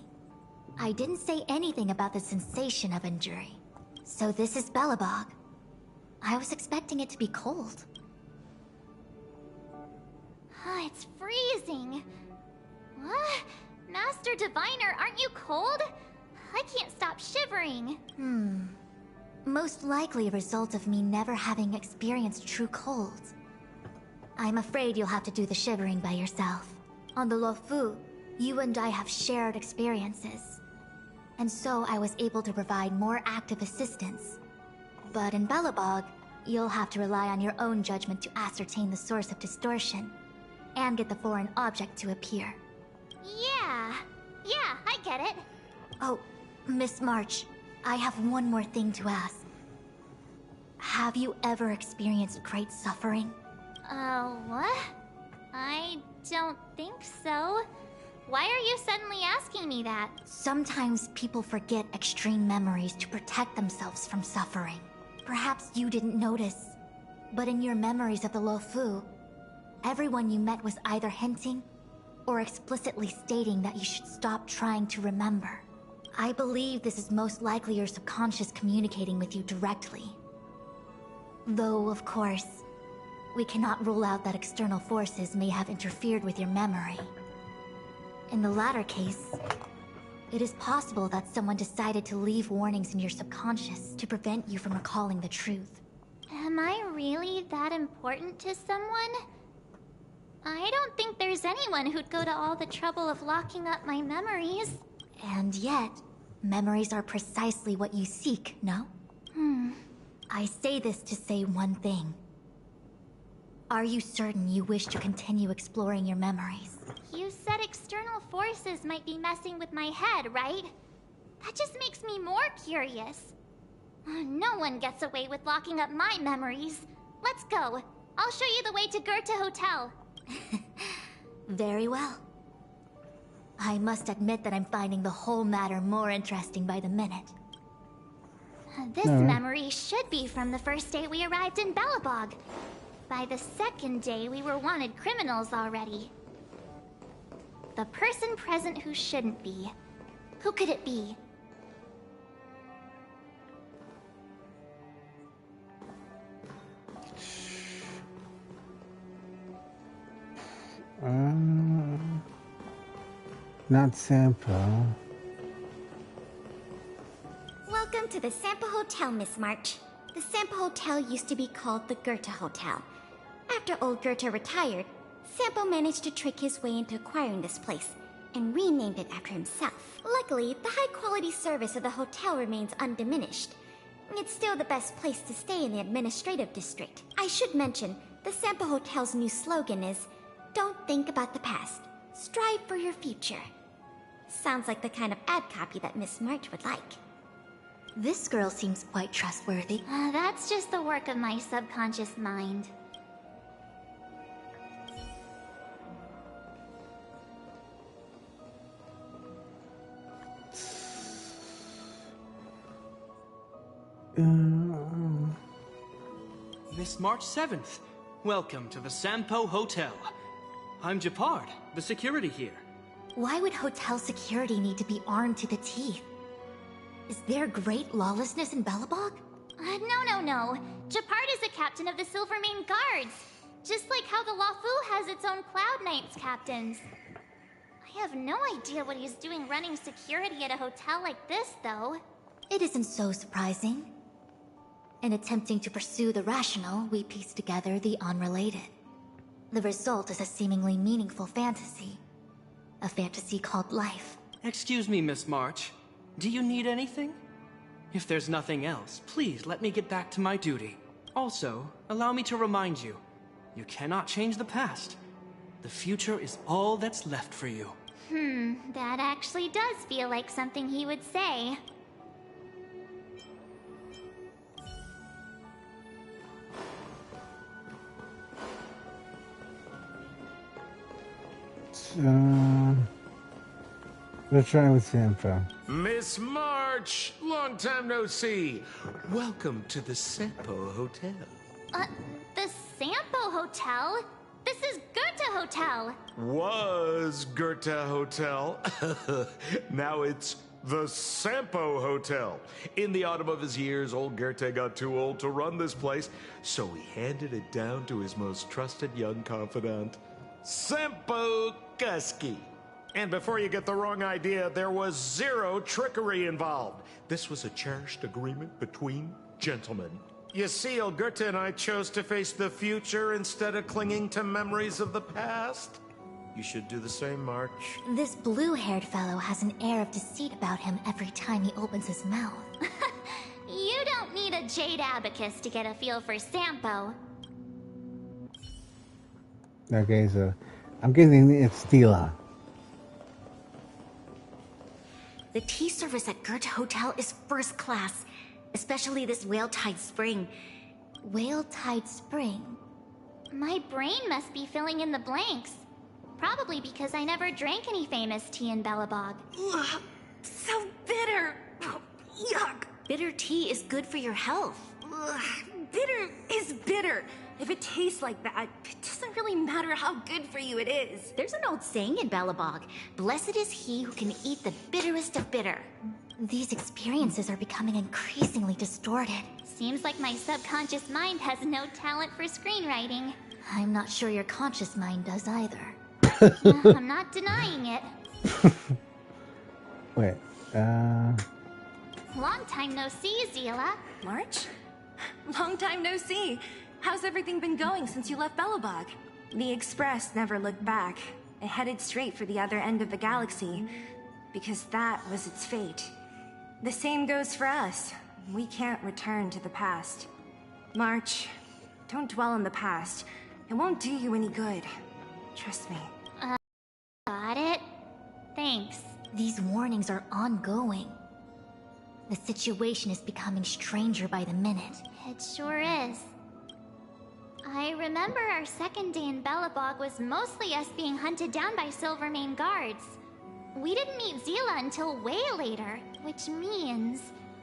I didn't say anything about the sensation of injury. So this is Belobog. I was expecting it to be cold. It's freezing. What? Master Diviner, aren't you cold? I can't stop shivering. Most likely a result of me never having experienced true cold. I'm afraid you'll have to do the shivering by yourself. On the Luofu, you and I have shared experiences. And so I was able to provide more active assistance. But in Belobog, you'll have to rely on your own judgment to ascertain the source of distortion, and get the foreign object to appear. Yeah, I get it. Oh, Miss March, I have one more thing to ask. Have you ever experienced great suffering? What? I don't think so. Why are you suddenly asking me that? Sometimes people forget extreme memories to protect themselves from suffering. Perhaps you didn't notice, but in your memories of the Luofu, everyone you met was either hinting or explicitly stating that you should stop trying to remember. I believe this is most likely your subconscious communicating with you directly. Though, of course, we cannot rule out that external forces may have interfered with your memory. In the latter case, it is possible that someone decided to leave warnings in your subconscious to prevent you from recalling the truth. Am I really that important to someone? I don't think there's anyone who'd go to all the trouble of locking up my memories. And yet, memories are precisely what you seek, no? I say this to say one thing. Are you certain you wish to continue exploring your memories? You said external forces might be messing with my head, right? That just makes me more curious. No one gets away with locking up my memories. Let's go. I'll show you the way to Goethe Hotel. Very well. I must admit that I'm finding the whole matter more interesting by the minute. This memory should be from the first day we arrived in Belobog. By the second day, we were wanted criminals already. The person present who shouldn't be. Who could it be? Not Sampo. Welcome to the Sampo Hotel, Miss March. The Sampo Hotel used to be called the Goethe Hotel. After old Goethe retired, Sampo managed to trick his way into acquiring this place, and renamed it after himself. Luckily, the high-quality service of the hotel remains undiminished. It's still the best place to stay in the administrative district. I should mention, the Sampo Hotel's new slogan is, "Don't think about the past. Strive for your future." Sounds like the kind of ad copy that Miss March would like. This girl seems quite trustworthy. That's just the work of my subconscious mind. Miss March 7th, welcome to the Sampo Hotel. I'm Japard, the security here. Why would hotel security need to be armed to the teeth? Is there great lawlessness in Belobog? No. Japard is the captain of the Silvermane Guards. Just like how the Lafu has its own Cloud Knights captains. I have no idea what he's doing running security at a hotel like this, though. It isn't so surprising. In attempting to pursue the rational, we piece together the unrelated. The result is a seemingly meaningful fantasy. A fantasy called life. Excuse me, Miss March. Do you need anything? If there's nothing else, please let me get back to my duty. Also, allow me to remind you, you cannot change the past. The future is all that's left for you. That actually does feel like something he would say. Let's try with Sampo. Miss March, long time no see. Welcome to the Sampo Hotel. The Sampo Hotel? This is Goethe Hotel. Was Goethe Hotel. Now it's the Sampo Hotel. In the autumn of his years, old Goethe got too old to run this place, so he handed it down to his most trusted young confidant, Sampo Kuski. And before you get the wrong idea, there was zero trickery involved. This was a cherished agreement between gentlemen. You see, old Goethe and I chose to face the future instead of clinging to memories of the past. You should do the same, March. This blue-haired fellow has an air of deceit about him every time he opens his mouth. You don't need a jade abacus to get a feel for Sampo. Okay, so I'm guessing it's Stila. The tea service at Goethe Hotel is first class, especially this Whale-Tide Spring. Whale-Tide Spring? My brain must be filling in the blanks. Probably because I never drank any famous tea in Belobog. Ugh, so bitter! Yuck! Bitter tea is good for your health. Ugh, bitter is bitter. If it tastes like that, it doesn't really matter how good for you it is. There's an old saying in Belobog, blessed is he who can eat the bitterest of bitter. These experiences are becoming increasingly distorted. Seems like my subconscious mind has no talent for screenwriting. I'm not sure your conscious mind does either. I'm not denying it. Wait, Long time no see, Zila. March? Long time no see. How's everything been going since you left Belobog? The Express never looked back. It headed straight for the other end of the galaxy, because that was its fate. The same goes for us. We can't return to the past. March, don't dwell on the past. It won't do you any good. Trust me. Got it. Thanks. These warnings are ongoing. The situation is becoming stranger by the minute. It sure is. I remember our second day in Belobog was mostly us being hunted down by Silvermane guards. We didn't meet Zila until way later, which means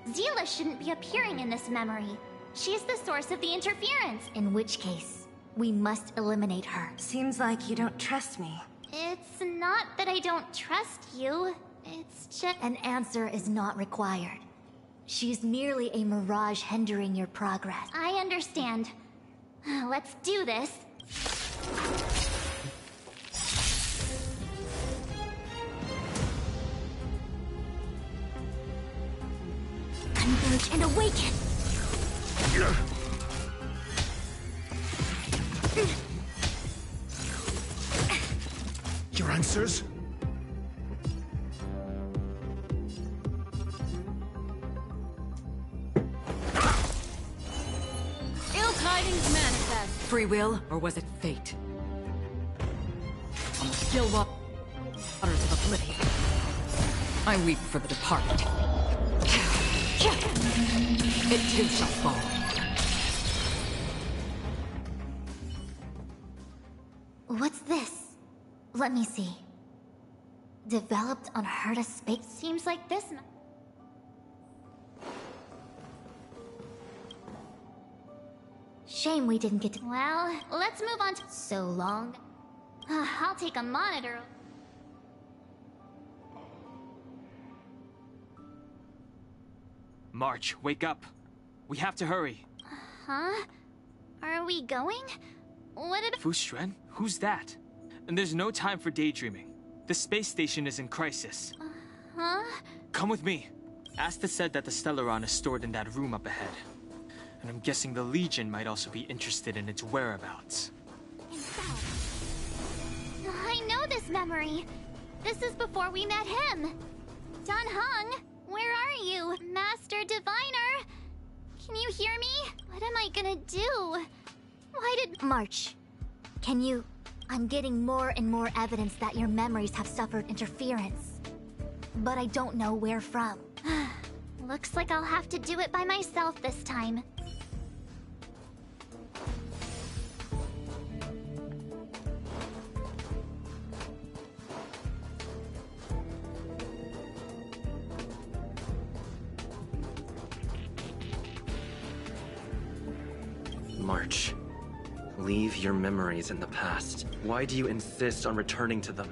Zila shouldn't be appearing in this memory. She's the source of the interference. In which case, we must eliminate her. Seems like you don't trust me. It's not that I don't trust you. It's just... An answer is not required. She's merely a mirage hindering your progress. I understand. Let's do this. Converge and awaken! Your answers? Ill tidings manifest. Free will, or was it fate? On the still waters of oblivion, I weep for the departed. It too shall fall. What's this? Let me see. Developed on Herta space. Seems like this. Shame we didn't get to. Well, let's move on to. So long. I'll take a monitor. March, wake up. We have to hurry. Huh? Are we going? What did? Fustren? Who's that? And there's no time for daydreaming. The space station is in crisis. Huh? Come with me. Asta said that the Stellaron is stored in that room up ahead. And I'm guessing the Legion might also be interested in its whereabouts. I know this memory. This is before we met him. Dun Hung, where are you? Master Diviner? Can you hear me? What am I gonna do? Why did... March, can you... I'm getting more and more evidence that your memories have suffered interference. But I don't know where from. Looks like I'll have to do it by myself this time. March, leave your memories in the past. Why do you insist on returning to them?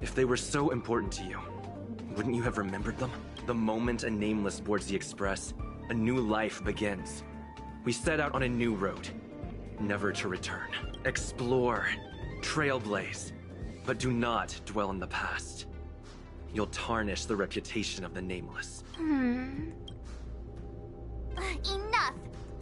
If they were so important to you, wouldn't you have remembered them? The moment a Nameless boards the Express, a new life begins. We set out on a new road, never to return. Explore, trailblaze, but do not dwell in the past. You'll tarnish the reputation of the Nameless. Enough!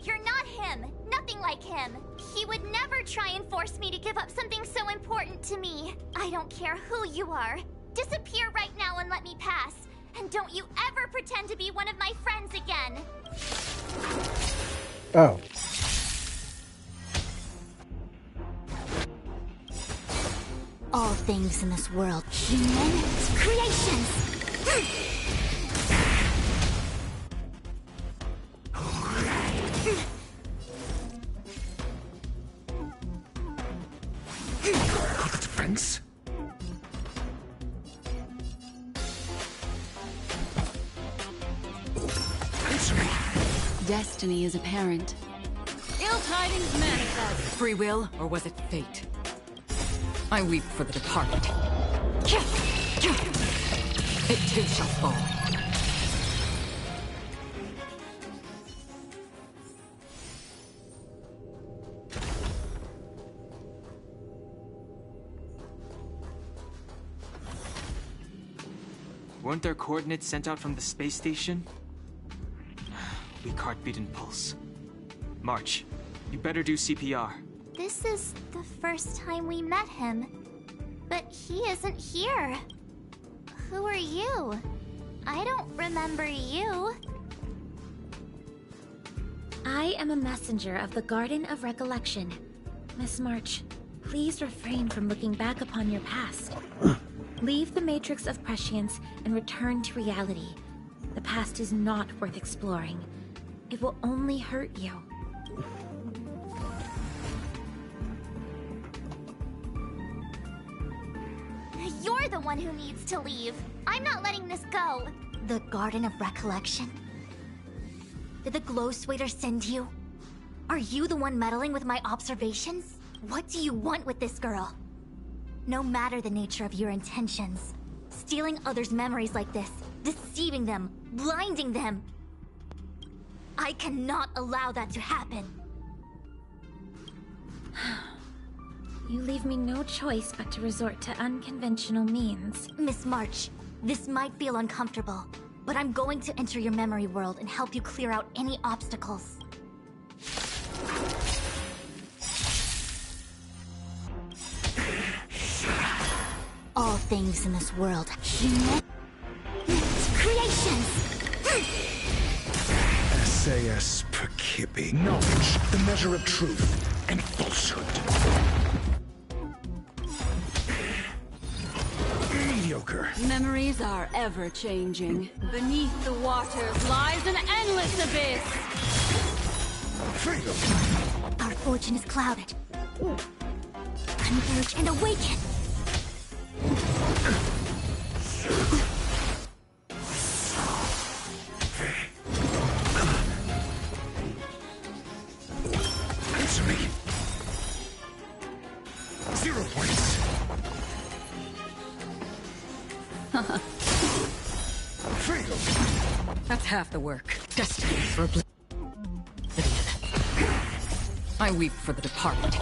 You're not him! Nothing like him! He would never try and force me to give up something so important to me. I don't care who you are. Disappear right now and let me pass. And don't you ever pretend to be one of my friends again. Oh. All things in this world, human creations! Got the defense? Answer me. Destiny is apparent. Ill tidings manifest. Free will, or was it fate? I weep for the departed. It too shall fall. Weren't there coordinates sent out from the space station? Weak heartbeat and pulse. March, you better do CPR. This is the first time we met him. But he isn't here. Who are you? I don't remember you. I am a messenger of the Garden of Recollection. Miss March, please refrain from looking back upon your past. Leave the matrix of prescience and return to reality. The past is not worth exploring. It will only hurt you. You're the one who needs to leave. I'm not letting this go. The Garden of Recollection? Did the Glow Swader send you? Are you the one meddling with my observations? What do you want with this girl? No matter the nature of your intentions, stealing others' memories like this, deceiving them, blinding them, I cannot allow that to happen. You leave me no choice but to resort to unconventional means. Miss March, this might feel uncomfortable, but I'm going to enter your memory world and help you clear out any obstacles. things in this world. Human creations! SAS Perkibi. Knowledge, the measure of truth and falsehood. Mediocre. Memories are ever-changing. Beneath the waters lies an endless abyss! Freedom! Our fortune is clouded. Converge and awaken! Answer me. 0 points. Freedom. That's half the work. Destiny for oblivion. I weep for the departed.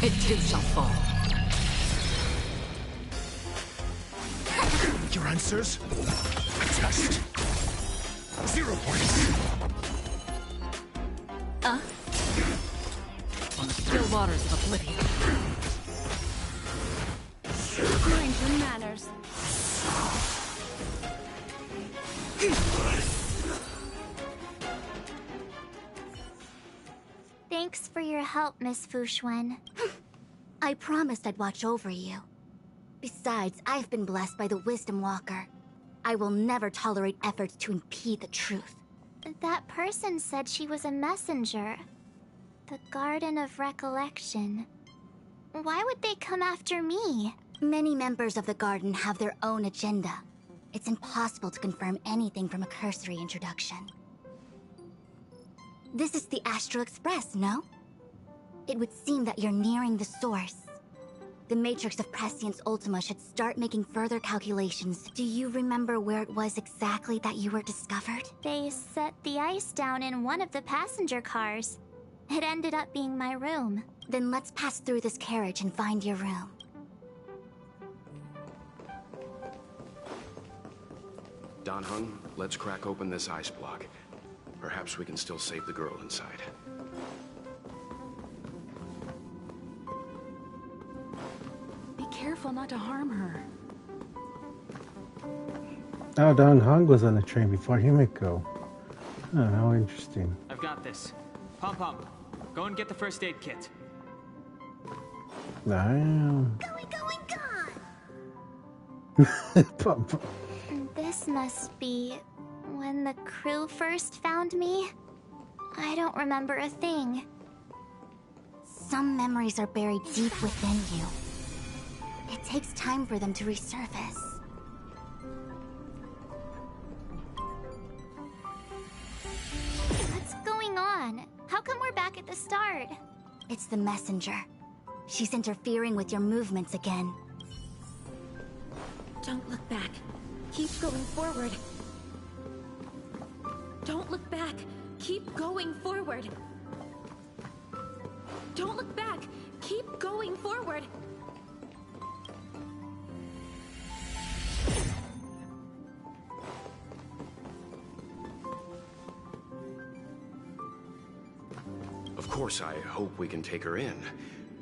It too shall fall. Your answers? A test. 0 points. On the still waters of oblivion. Mind your manners. Thanks for your help, Miss Fushuen. I promised I'd watch over you. Besides, I've been blessed by the Wisdom Walker. I will never tolerate efforts to impede the truth. That person said she was a messenger. The Garden of Recollection. Why would they come after me? Many members of the Garden have their own agenda. It's impossible to confirm anything from a cursory introduction. This is the Astral Express, no? It would seem that you're nearing the source. The Matrix of Prescience Ultima should start making further calculations. Do you remember where it was exactly that you were discovered? They set the ice down in one of the passenger cars. It ended up being my room. Then let's pass through this carriage and find your room. Don Hung, let's crack open this ice block. Perhaps we can still save the girl inside. Be careful not to harm her. Oh, Don Hong was on the train before Himiko. Oh, how interesting. I've got this. Pom Pom, go and get the first aid kit. Damn. Pom Pom. This must be when the crew first found me. I don't remember a thing. Some memories are buried deep within you. It takes time for them to resurface. What's going on? How come we're back at the start? It's the messenger. She's interfering with your movements again. Don't look back. Keep going forward. Don't look back. Keep going forward. Don't look back. Keep going forward. Of course, I hope we can take her in.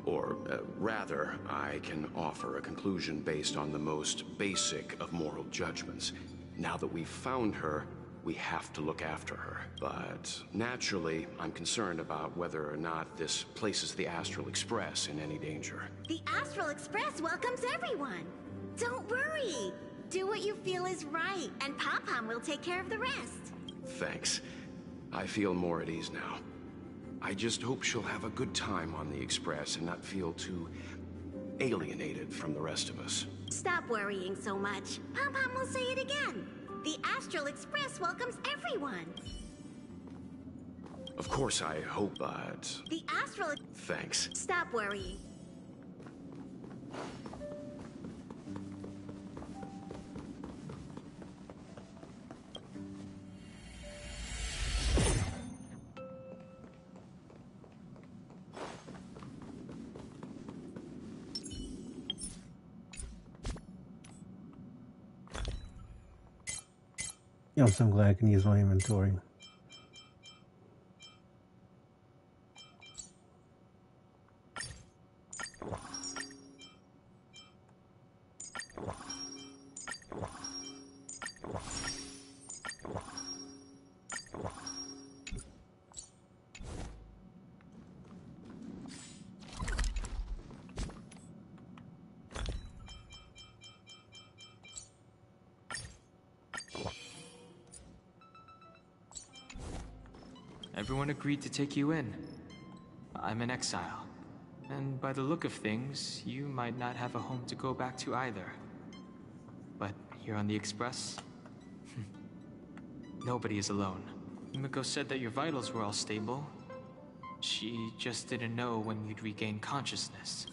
Or, rather, I can offer a conclusion based on the most basic of moral judgments. Now that we've found her, we have to look after her. But naturally, I'm concerned about whether or not this places the Astral Express in any danger. The Astral Express welcomes everyone. Don't worry. Do what you feel is right, and Pom-Pom will take care of the rest. Thanks. I feel more at ease now. I just hope she'll have a good time on the Express and not feel too alienated from the rest of us. Stop worrying so much. Pom-Pom will say it again. The Astral Express welcomes everyone. Of course, I hope, but... The Astral... Thanks. Stop worrying. I'm so glad I can use my inventory. everyone agreed to take you in. I'm in exile, and by the look of things, you might not have a home to go back to either. But here on the Express, nobody is alone. Miko said that your vitals were all stable. She just didn't know when you'd regain consciousness.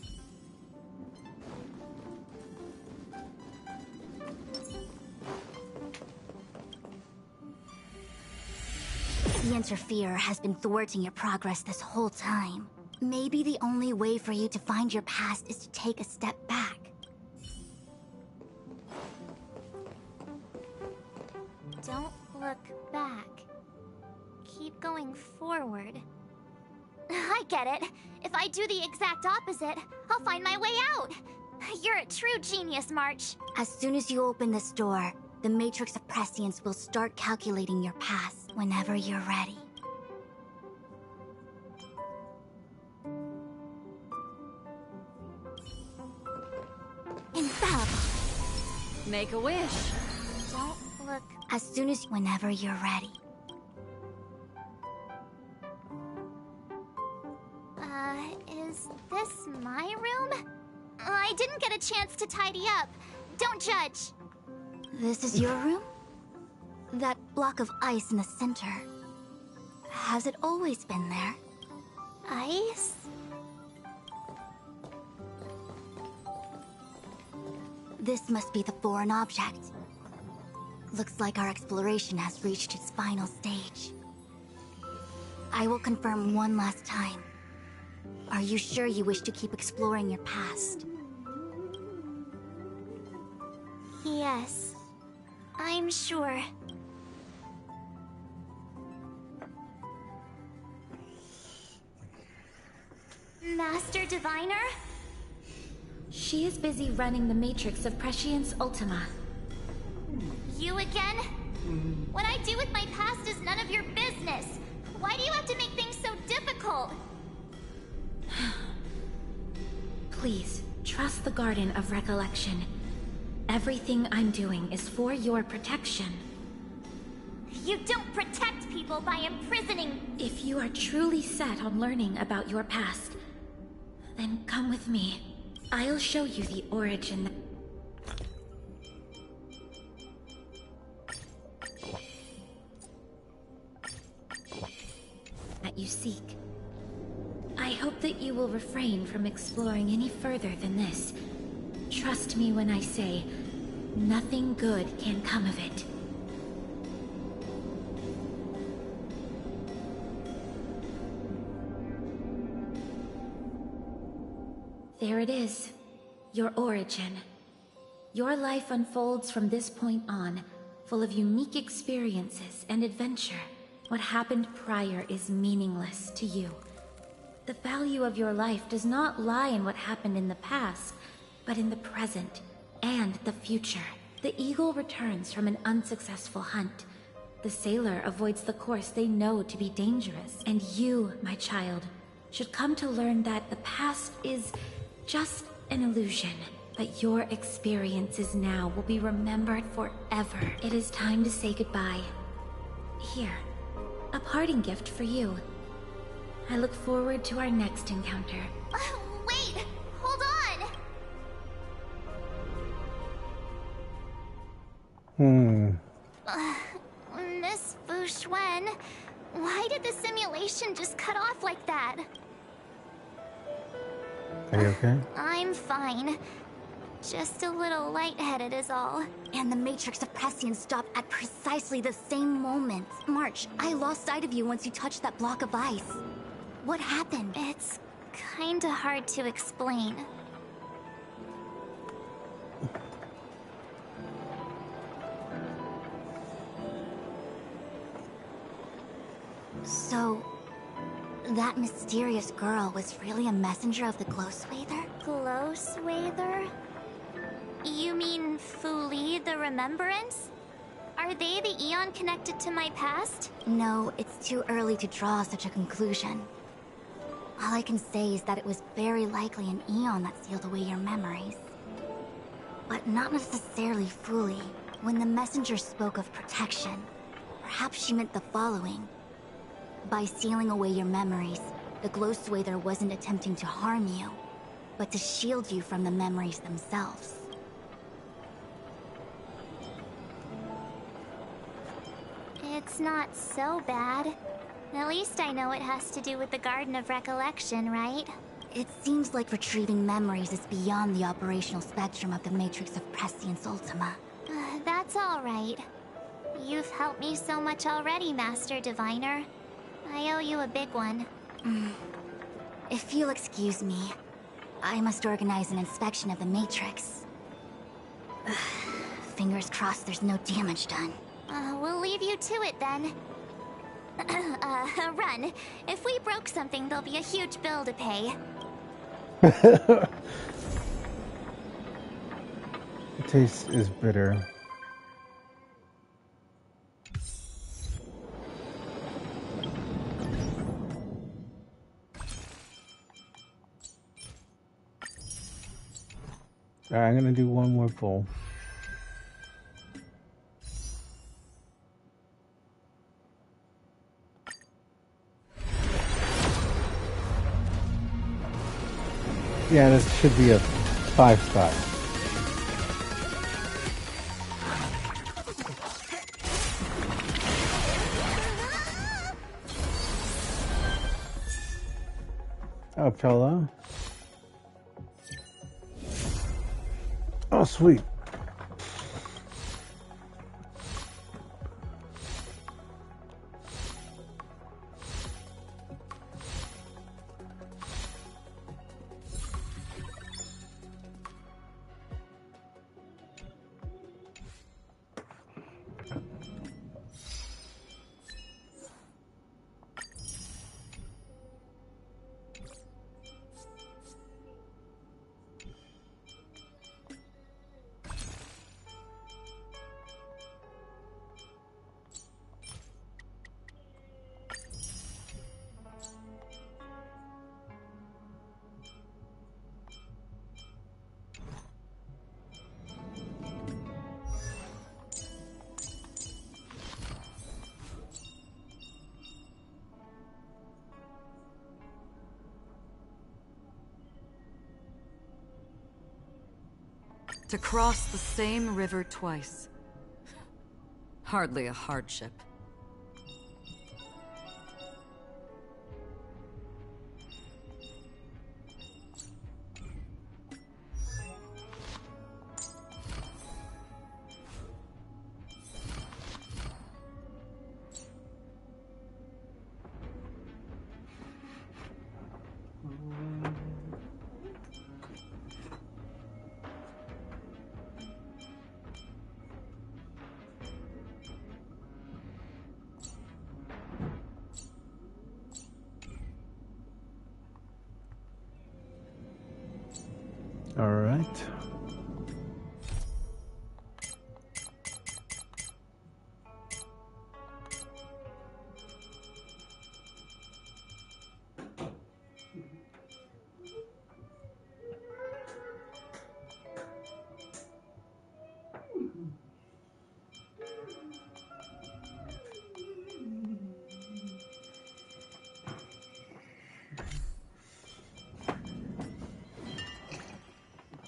The Interferer has been thwarting your progress this whole time. Maybe the only way for you to find your past is to take a step back. Don't look back. Keep going forward. I get it. If I do the exact opposite, I'll find my way out. You're a true genius, March. As soon as you open this door, the Matrix of Prescience will start calculating your past whenever you're ready. Infallible. Make a wish. Don't look... As soon as whenever you're ready. Is this my room? I didn't get a chance to tidy up. Don't judge. This is your room? That block of ice in the center. Has it always been there? Ice? This must be the foreign object. Looks like our exploration has reached its final stage. I will confirm one last time. Are you sure you wish to keep exploring your past? Yes. I'm sure. Master Diviner? She is busy running the Matrix of Prescience Ultima. You again? What I do with my past is none of your business. Why do you have to make things so difficult? Please, trust the Garden of Recollection. Everything I'm doing is for your protection. You don't protect people by imprisoning... If you are truly set on learning about your past, then come with me. I'll show you the origin that you seek. I hope that you will refrain from exploring any further than this. Trust me when I say, nothing good can come of it. There it is, your origin. Your life unfolds from this point on, full of unique experiences and adventure. What happened prior is meaningless to you. The value of your life does not lie in what happened in the past, but in the present and the future. The eagle returns from an unsuccessful hunt. The sailor avoids the course they know to be dangerous. And you, my child, should come to learn that the past is just an illusion. But your experiences now will be remembered forever. It is time to say goodbye. Here, a parting gift for you. I look forward to our next encounter. Wait! Hold on! Miss Fu Xuan, why did the simulation just cut off like that? Are you okay? I'm fine. Just a little lightheaded is all. And the Matrix of Prescience stopped at precisely the same moment. March, I lost sight of you once you touched that block of ice. What happened? It's kinda hard to explain. So, that mysterious girl was really a messenger of the Glow Swather? Glow Swather? You mean Fu Li, the Remembrance? Are they the Eon connected to my past? No, it's too early to draw such a conclusion. All I can say is that it was very likely an Eon that sealed away your memories. But not necessarily Fu Li. When the messenger spoke of protection, perhaps she meant the following. By sealing away your memories, the glow swather wasn't attempting to harm you, but to shield you from the memories themselves. It's not so bad. At least I know it has to do with the Garden of Recollection, right? It seems like retrieving memories is beyond the operational spectrum of the Matrix of Prescience Ultima. That's all right. You've helped me so much already, Master Diviner. I owe you a big one. If you'll excuse me, I must organize an inspection of the Matrix. Fingers crossed there's no damage done. We'll leave you to it then. Run. If we broke something, there'll be a huge bill to pay. The taste is bitter. Alright, I'm gonna do one more pull. Yeah, this should be a 5-star. Oh, fella. Oh, sweet. To cross the same river twice. Hardly a hardship. All right.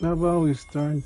How about we start?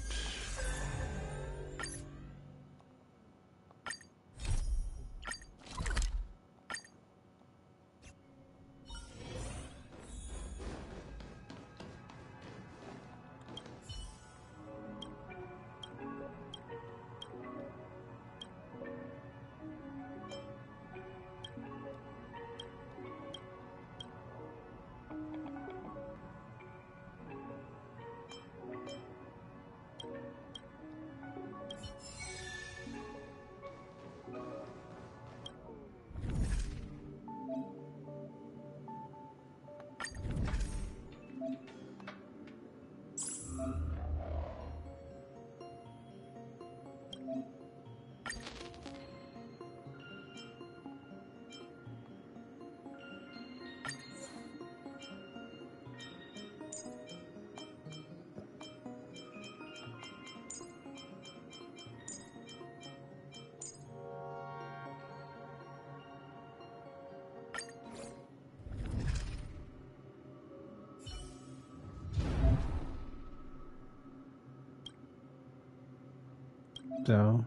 So.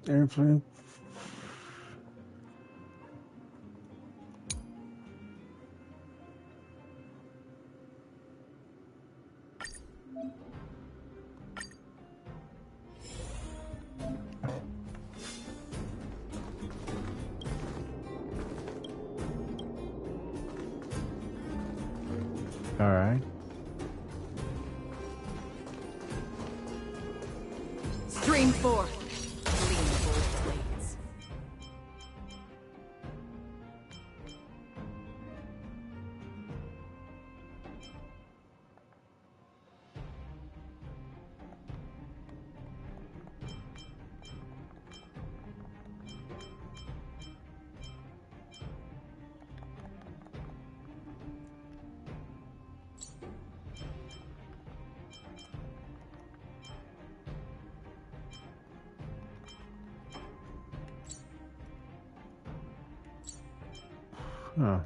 Airplane. All right. Stream forth. Gleamful blades. Huh.